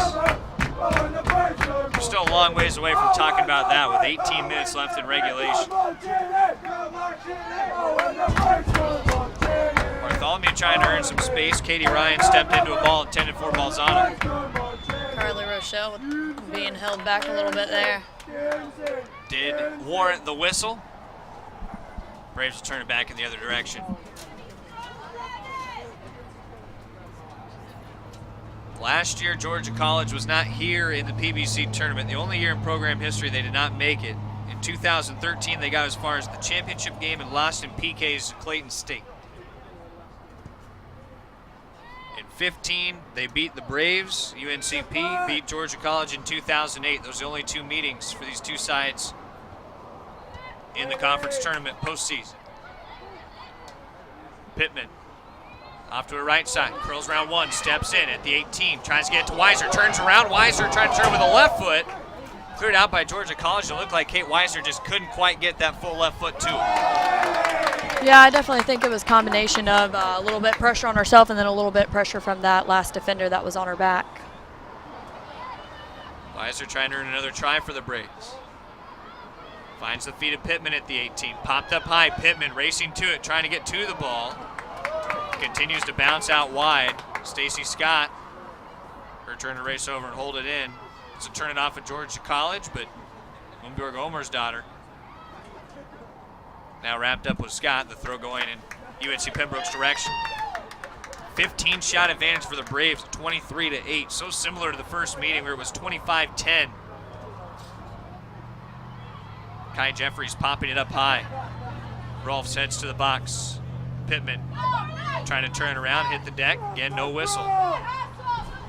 We're still a long ways away from talking about that with 18 minutes left in regulation. Bartholomew trying to earn some space. Katie Ryan stepped into a ball intended for Balzano. Carly Rochelle being held back a little bit there. Did warrant the whistle. Braves will turn it back in the other direction. Last year, Georgia College was not here in the PBC tournament. The only year in program history they did not make it. In 2013, they got as far as the championship game and lost in PKs to Clayton State. In 15, they beat the Braves. UNCP beat Georgia College in 2008. Those are the only two meetings for these two sides in the conference tournament postseason. Pittman off to a right side, curls around one, steps in at the 18, tries to get it to Weiser, turns around, Weiser trying to turn with a left foot. Cleared out by Georgia College. It looked like Kate Weiser just couldn't quite get that full left foot to it. Yeah, I definitely think it was a combination of a little bit pressure on herself and then a little bit pressure from that last defender that was on her back. Weiser trying to earn another try for the Braves. Finds the feet of Pittman at the 18. Popped up high, Pittman racing to it, trying to get to the ball. Continues to bounce out wide. Stacy Scott, her turn to race over and hold it in. So turn it off at Georgia College, but Umberg Omersdottir now wrapped up with Scott. The throw going in UNC Pembroke's direction. 15 shot advantage for the Braves, 23-8. So similar to the first meeting where it was 25-10. Kai Jeffries popping it up high. Rolfs heads to the box. Pittman trying to turn around, hit the deck. Again, no whistle.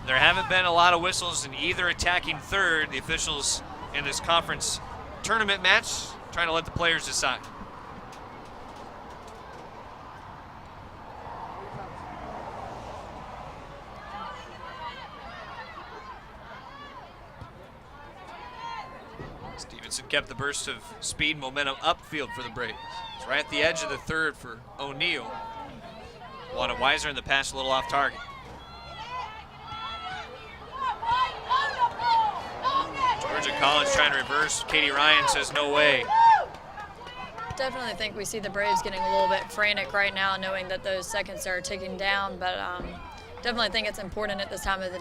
There haven't been a lot of whistles in either attacking third. The officials in this conference tournament match trying to let the players decide. Stevenson kept the burst of speed and momentum upfield for the Braves. It's right at the edge of the third for O'Neal. Wanted Weiser in the pass a little off target. Georgia College trying to reverse. Katie Ryan says no way. Definitely think we see the Braves getting a little bit frantic right now, knowing that those seconds are ticking down, but definitely think it's important at this time of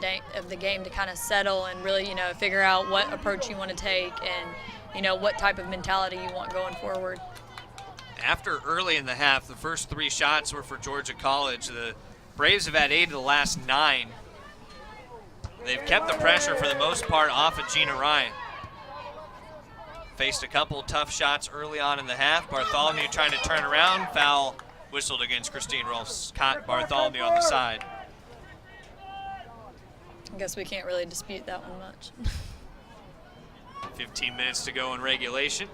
the game to kind of settle and really, figure out what approach you want to take and, what type of mentality you want going forward. After early in the half, the first 3 shots were for Georgia College. The Braves have had 8 of the last 9. They've kept the pressure for the most part off of Gina Ryan. Faced a couple tough shots early on in the half. Bartholomew trying to turn around. Foul whistled against Christine Rolfs. Caught Bartholomew on the side. I guess we can't really dispute that one much. 15 minutes to go in regulation.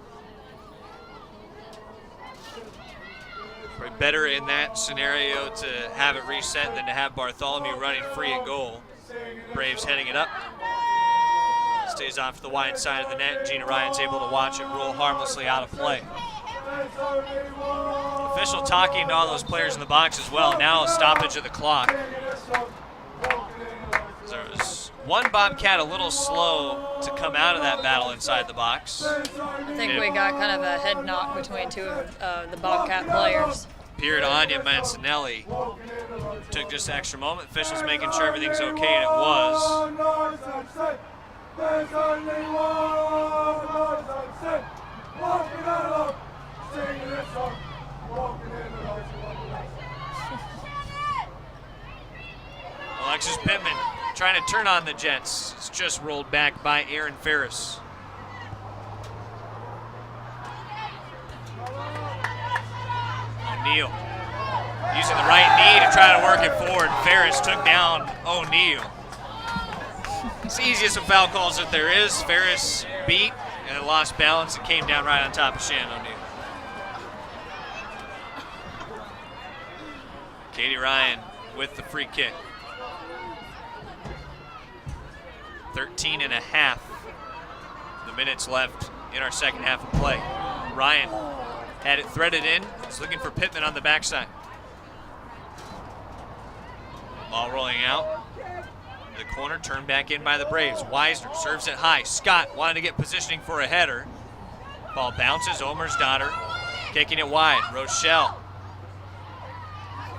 Probably better in that scenario to have it reset than to have Bartholomew running free at goal. Braves heading it up. Stays off to the wide side of the net. Gina Ryan's able to watch it roll harmlessly out of play. Official talking to all those players in the box as well. Now a stoppage of the clock. There was one Bobcat a little slow to come out of that battle inside the box. I think we got kind of a head knock between two of the Bobcat players. Appeared Anya Mancinelli. Took just an extra moment. Officials making sure everything's okay, and it was. Alexis Pittman trying to turn on the Jets. It's just rolled back by Aaron Ferris. O'Neal using the right knee to try to work it forward. Ferris took down O'Neal. It's the easiest of foul calls that there is. Ferris beat and it lost balance and came down right on top of Shannon O'Neal. Katie Ryan with the free kick. 13 and a half the minutes left in our second half of play. Ryan had it threaded in. He's looking for Pittman on the backside. Ball rolling out. The corner turned back in by the Braves. Weisner serves it high. Scott wanted to get positioning for a header. Ball bounces. Omersdottir kicking it wide. Rochelle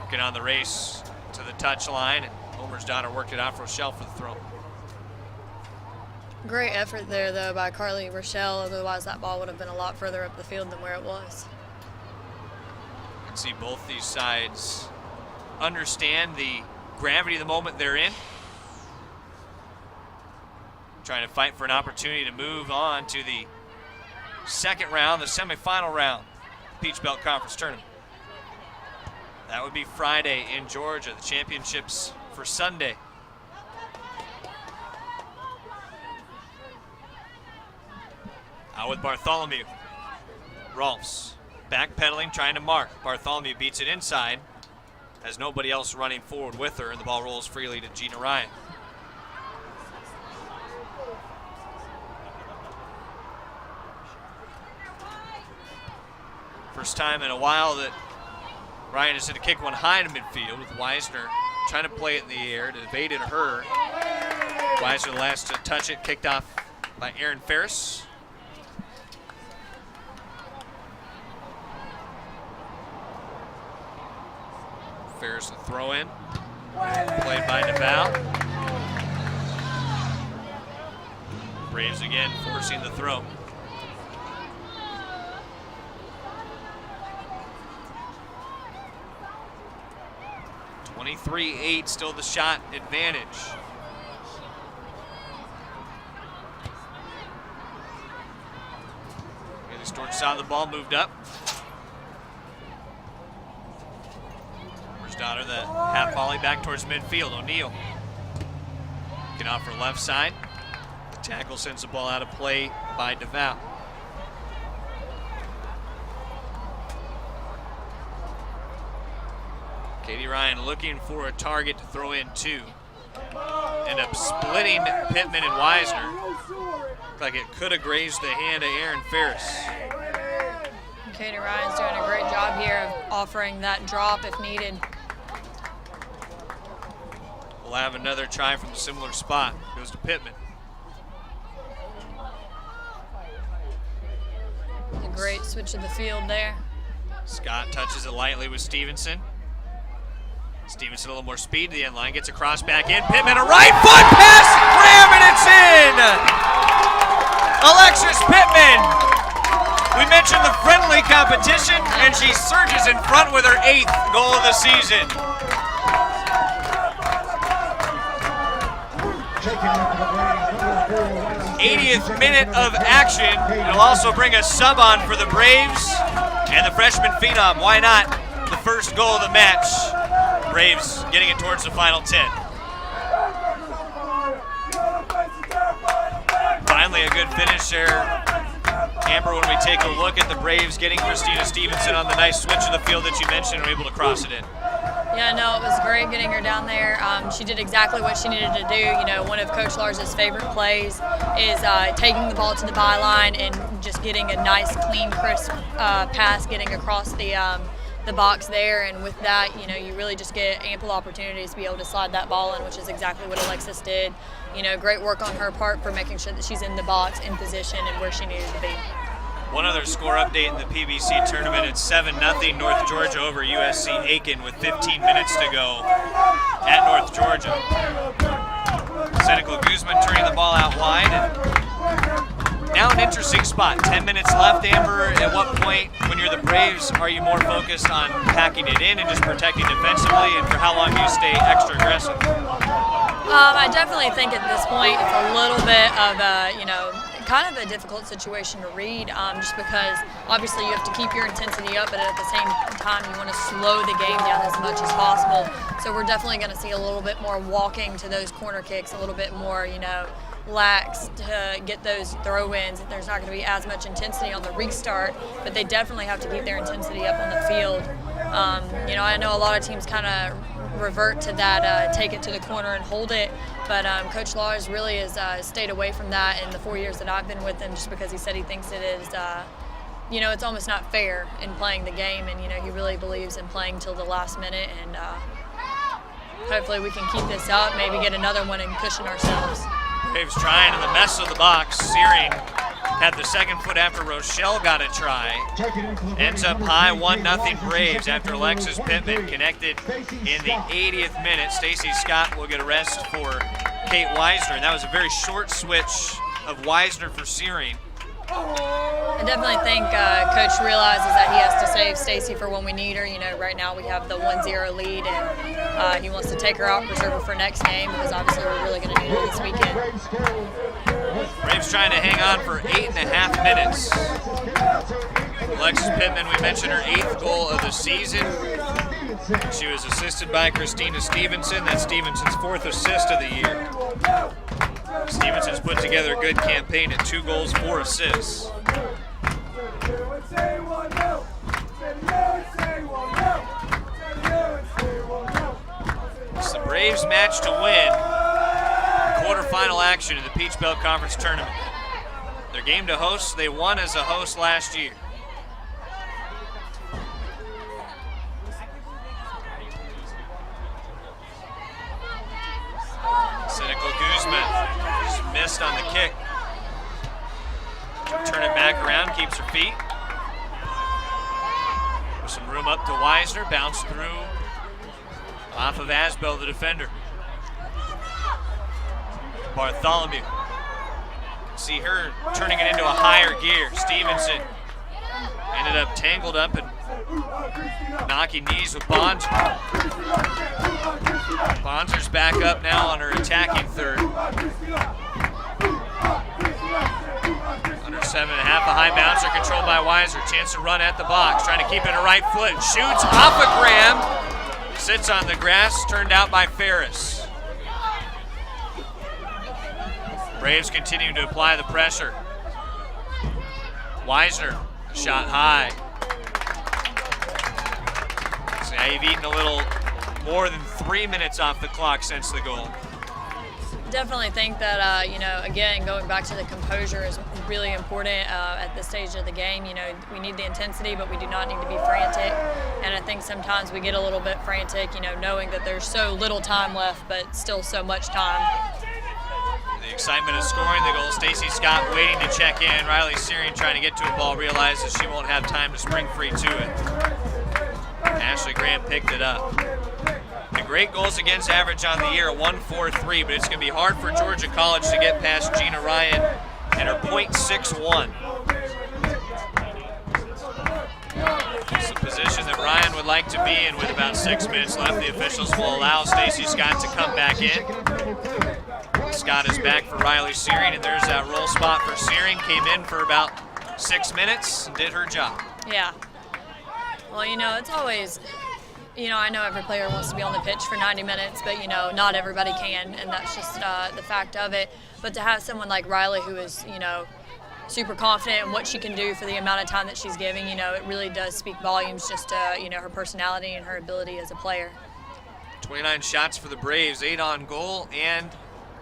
working on the race to the touch line, and Omersdottir worked it out for Rochelle for the throw. Great effort there, though, by Carly Rochelle. Otherwise, that ball would have been a lot further up the field than where it was. See both these sides understand the gravity of the moment they're in. Trying to fight for an opportunity to move on to the second round, the semifinal round, Peach Belt Conference Tournament. That would be Friday in Georgia, the championships for Sunday. Out with Bartholomew. Rolfs backpedaling, trying to mark. Bartholomew beats it inside. Has nobody else running forward with her, and the ball rolls freely to Gina Ryan. First time in a while that Ryan has hit a kick one high to midfield, with Weisner trying to play it in the air. It evaded her. Weisner the last to touch it, kicked off by Aaron Ferris. Ferris the throw in. Played by DeVal. Braves again forcing the throw. (23-8) still the shot advantage. Haley Storch saw the ball, moved up. Daughter, the half volley back towards midfield. O'Neal looking off her left side. The tackle sends the ball out of play by DeVal. Katie Ryan looking for a target to throw in two. End up splitting Pittman and Weisner. Looked like it could have grazed the hand of Aaron Ferris. Katie Ryan's doing a great job here of offering that drop if needed. We'll have another try from a similar spot. Goes to Pittman. A great switch of the field there. Scott touches it lightly with Stevenson. Stevenson a little more speed to the end line, gets a cross back in. Pittman, a right foot pass, grab, and it's in! Alexis Pittman. We mentioned the friendly competition, and she surges in front with her 8th goal of the season. 80th minute of action. It'll also bring a sub on for the Braves and the freshman phenom. Why not? The first goal of the match. Braves getting it towards the final 10. Finally a good finish there. Amber, when we take a look at the Braves getting Christina Stevenson on the nice switch of the field that you mentioned, and able to cross it in. Yeah, no, it was great getting her down there. She did exactly what she needed to do. You know, one of Coach Lars's favorite plays is taking the ball to the byline and just getting a nice, clean, crisp pass, getting across the box there. And with that, you know, you really just get ample opportunities to be able to slide that ball in, which is exactly what Alexis did. You know, great work on her part for making sure that she's in the box, in position, and where she needed to be. One other score update in the PBC tournament. It's 7-0 North Georgia over USC Aiken with 15 minutes to go at North Georgia. Seneca Guzman turning the ball out wide. And now an interesting spot. 10 minutes left, Amber. At what point, when you're the Braves, are you more focused on packing it in and just protecting defensively? And for how long do you stay extra aggressive? I definitely think at this point it's a little bit of a, you know, kind of a difficult situation to read, just because obviously you have to keep your intensity up, but at the same time you want to slow the game down as much as possible. So we're definitely going to see a little bit more walking to those corner kicks, a little bit more, you know, lax to get those throw-ins. There's not going to be as much intensity on the restart, but they definitely have to keep their intensity up on the field. You know, I know a lot of teams kind of revert to that, take it to the corner and hold it, but Coach Lars really has stayed away from that in the 4 years that I've been with him, just because he said he thinks it is, you know, it's almost not fair in playing the game, and, you know, he really believes in playing till the last minute, and hopefully we can keep this up, maybe get another one and cushion ourselves. Braves trying in the mess of the box. Searing had the second foot after Rochelle got a try. Ends up high, 1-0 Braves after Alexis Pittman connected in the 80th minute. Stacey Scott will get a rest for Kate Weisner. And that was a very short switch of Weisner for Searing. I definitely think Coach realizes that he has to save Stacy for when we need her. You know, right now we have the 1-0 lead, and he wants to take her out, reserve her for next game, because obviously we're really going to need her this weekend. Braves trying to hang on for 8.5 minutes. Alexis Pittman, we mentioned her 8th goal of the season. She was assisted by Christina Stevenson. That's Stevenson's 4th assist of the year. Stevenson's put together a good campaign at 2 goals, 4 assists. It's the Braves match to win. Quarterfinal action in the Peach Belt Conference Tournament. Their game to host, they won as a host last year. Cynical Guzman just missed on the kick. Turn it back around, keeps her feet. With some room up to Weisner, bounce through off of Asbell, the defender. Bartholomew. See her turning it into a higher gear. Stevenson ended up tangled up and knocking knees with Bonzer. Bonzer's back up now on her attacking third. Under 7.5, a high bouncer controlled by Weiser. Chance to run at the box, trying to keep it a right foot. Shoots off a Graham. Sits on the grass, turned out by Ferris. Braves continue to apply the pressure. Weisner, shot high. So now you've eaten a little more than 3 minutes off the clock since the goal. Definitely think that, you know, again, going back to the composure is really important at this stage of the game. You know, we need the intensity, but we do not need to be frantic. And I think sometimes we get a little bit frantic, you know, knowing that there's so little time left, but still so much time. The excitement of scoring the goal. Stacey Scott waiting to check in. Riley Syrian trying to get to a ball, realizes she won't have time to spring free to it. Ashley Graham picked it up. The great goals against average on the year, 1.43, but it's going to be hard for Georgia College to get past Gina Ryan and her .61. It's a position that Ryan would like to be in with about 6 minutes left. The officials will allow Stacey Scott to come back in. Scott is back for Riley Searing, and there's that roll spot for Searing. Came in for about 6 minutes and did her job. Yeah. Well, you know, it's always, you know, I know every player wants to be on the pitch for 90 minutes, but, you know, not everybody can, and that's just the fact of it. But to have someone like Riley who is, you know, super confident in what she can do for the amount of time that she's giving, you know, it really does speak volumes just to, you know, her personality and her ability as a player. 29 shots for the Braves, 8 on goal, and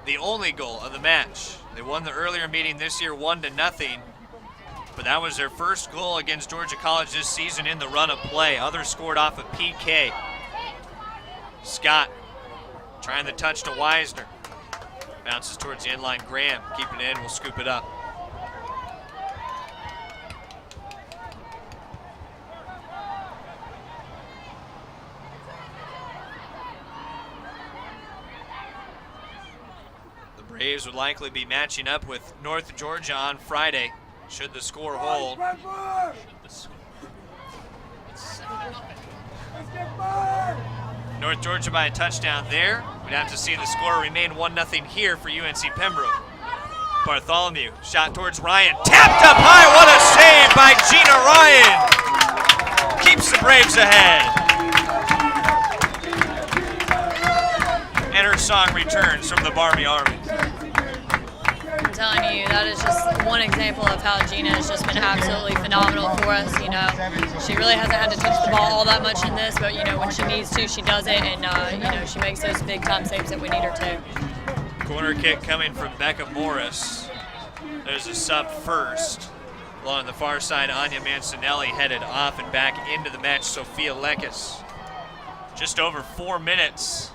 the only goal of the match. They won the earlier meeting this year 1-0, but that was their first goal against Georgia College this season in the run of play. Others scored off of PK. Scott trying the touch to Weisner. Bounces towards the end line. Graham keeping it in, will scoop it up. The Braves would likely be matching up with North Georgia on Friday, should the score hold. North Georgia by a touchdown there. We'd have to see the score remain 1-0 here for UNC Pembroke. Bartholomew, shot towards Ryan. Tapped up high, what a save by Gina Ryan. Keeps the Braves ahead. And her song returns from the Barmy Army. I'm telling you, that is just one example of how Gina has just been absolutely phenomenal for us. You know, she really hasn't had to touch the ball all that much in this, but, you know, when she needs to, she does it, and, you know, she makes those big-time saves that we need her to. Corner kick coming from Becca Morris. There's a sub first. Along the far side, Anya Mancinelli headed off and back into the match, Sophia Lekis. Just over 4 minutes.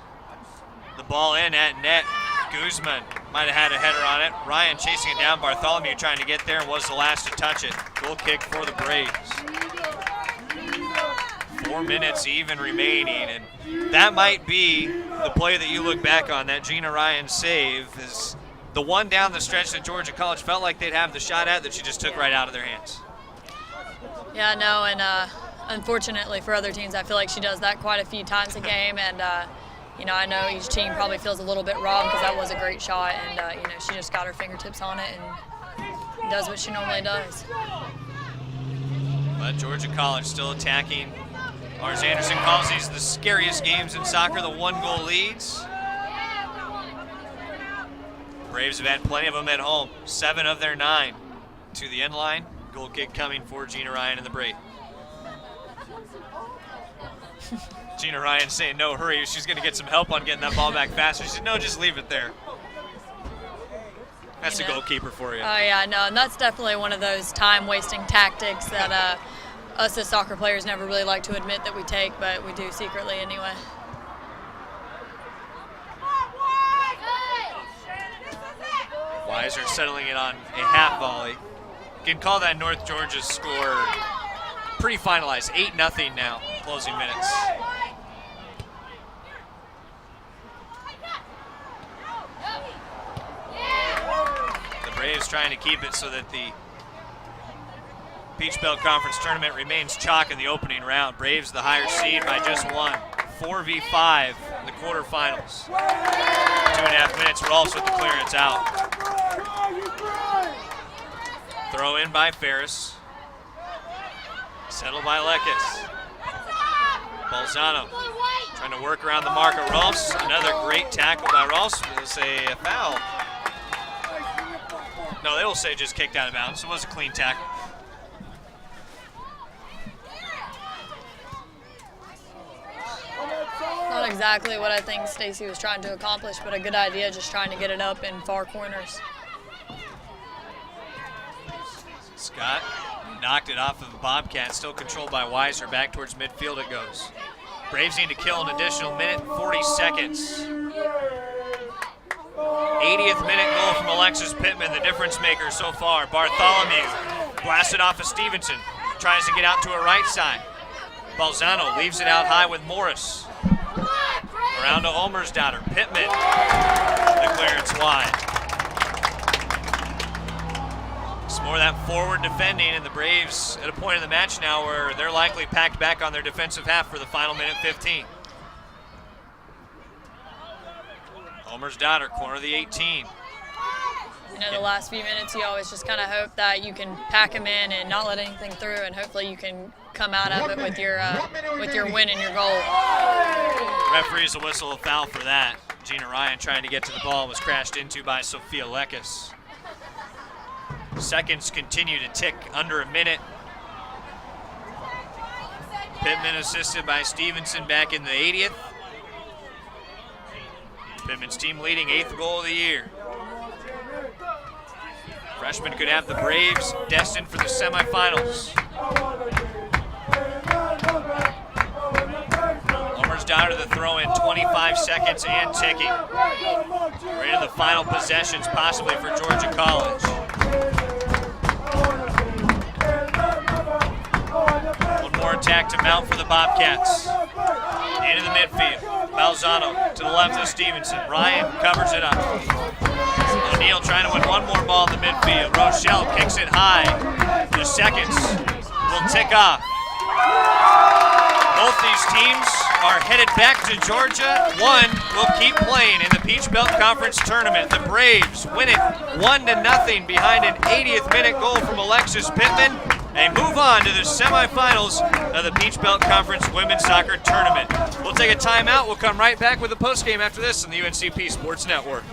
The ball in at net. Guzman might have had a header on it. Ryan chasing it down. Bartholomew trying to get there and was the last to touch it. Goal kick for the Braves. 4 minutes even remaining, and that might be the play that you look back on. That Gina Ryan save is the one down the stretch that Georgia College felt like they'd have the shot at that she just took right out of their hands. Yeah, no, and unfortunately for other teams, I feel like she does that quite a few times a game, and I know each team probably feels a little bit robbed because that was a great shot, and she just got her fingertips on it and does what she normally does. But Georgia College still attacking. Lars Anderson calls these the scariest games in soccer, the 1-goal leads. Braves have had plenty of them at home. 7 of their 9 to the end line. Goal kick coming for Gina Ryan and the Braves. Gina Ryan saying no hurry. She's going to get some help on getting that ball back faster. She said, no, just leave it there. That's the goalkeeper for you. Oh, yeah, no, and that's definitely one of those time-wasting tactics that us as soccer players never really like to admit that we take, but we do secretly anyway. Weiser settling it on a half volley. You can call that North Georgia score pretty finalized. 8-0 now, closing minutes. The Braves trying to keep it so that the Peach Belt Conference tournament remains chalk in the opening round. Braves the higher seed by just 1. 4v5 in the quarterfinals. 2.5 minutes. Rolfs with the clearance out. Throw in by Ferris. Settled by Lekis. Balzano trying to work around the mark of Rolfs. Another great tackle by Rolfs. They'll say a foul. No, they will say just kicked out of bounds. It was a clean tackle. Not exactly what I think Stacy was trying to accomplish, but a good idea, just trying to get it up in far corners. Scott knocked it off of the Bobcat, still controlled by Weiser. Back towards midfield it goes. Braves need to kill an additional minute, 40 seconds. 80th minute goal from Alexis Pittman, the difference maker so far. Bartholomew blasted off of Stevenson, tries to get out to her right side. Balzano leaves it out high with Morris. Around to Omersdottir. Pittman, the clearance wide. Some more of that forward defending, and the Braves at a point in the match now where they're likely packed back on their defensive half for the final minute 15. Omersdottir, corner of the 18. The last few minutes, you always just kind of hope that you can pack them in and not let anything through, and hopefully you can come out of it with your win and your goal. Referees will whistle a foul for that. Gina Ryan trying to get to the ball was crashed into by Sophia Lekis. Seconds continue to tick under a minute. Pittman assisted by Stevenson back in the 80th. Pittman's team leading 8th goal of the year. Freshman could have the Braves destined for the semifinals. Omersdottir the throw in, 25 seconds and ticking. We're into the final possessions possibly for Georgia College. One more attack to mount for the Bobcats. Into the midfield. Balzano to the left of Stevenson. Ryan covers it up. O'Neal trying to win one more ball in the midfield. Rochelle kicks it high. The seconds will tick off. Both these teams are headed back to Georgia. One will keep playing in the Peach Belt Conference Tournament. The Braves win it 1-0 behind an 80th minute goal from Alexis Pittman. They move on to the semifinals of the Peach Belt Conference Women's Soccer Tournament. We'll take a timeout. We'll come right back with a postgame after this on the UNCP Sports Network.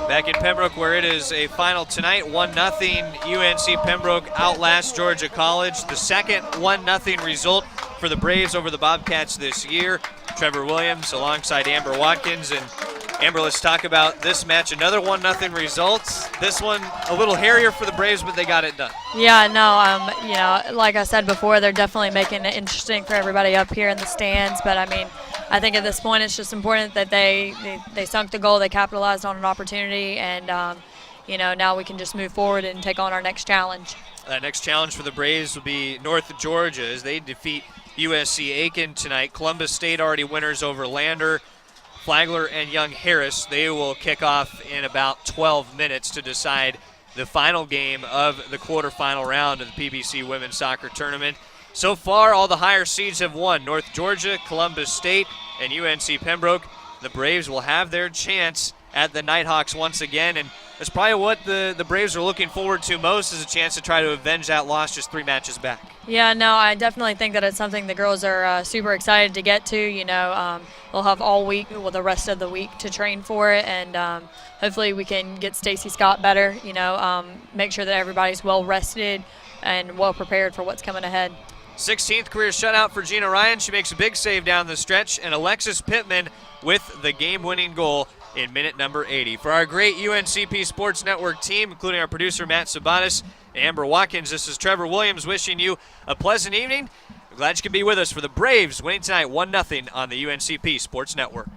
Back in Pembroke where it is a final tonight, 1-0. UNC Pembroke outlasts Georgia College. The second 1-0 result for the Braves over the Bobcats this year. Trevor Williams alongside Amber Watkins, and Amber, let's talk about this match. Another 1-0 result. This one a little hairier for the Braves, but they got it done. Yeah, no, you know, like I said before, they're definitely making it interesting for everybody up here in the stands. But I mean, I think at this point it's just important that they sunk the goal, they capitalized on an opportunity, and you know, now we can just move forward and take on our next challenge. That next challenge for the Braves will be North Georgia as they defeat USC Aiken tonight. Columbus State already winners over Lander, Flagler, and Young Harris. They will kick off in about 12 minutes to decide the final game of the quarterfinal round of the PBC Women's Soccer Tournament. So far, all the higher seeds have won. North Georgia, Columbus State, and UNC Pembroke. The Braves will have their chance at the Nighthawks once again, and that's probably what the Braves are looking forward to most, is a chance to try to avenge that loss just 3 matches back. Yeah, no, I definitely think that it's something the girls are super excited to get to. You know, we'll have all week, well, the rest of the week to train for it, and hopefully we can get Stacey Scott better, you know, make sure that everybody's well rested and well prepared for what's coming ahead. 16th career shutout for Gina Ryan. She makes a big save down the stretch, and Alexis Pittman with the game-winning goal in minute number 80. For our great UNCP Sports Network team, including our producer Matt Sabatis and Amber Watkins, this is Trevor Williams wishing you a pleasant evening. We're glad you could be with us for the Braves winning tonight 1-0 on the UNCP Sports Network.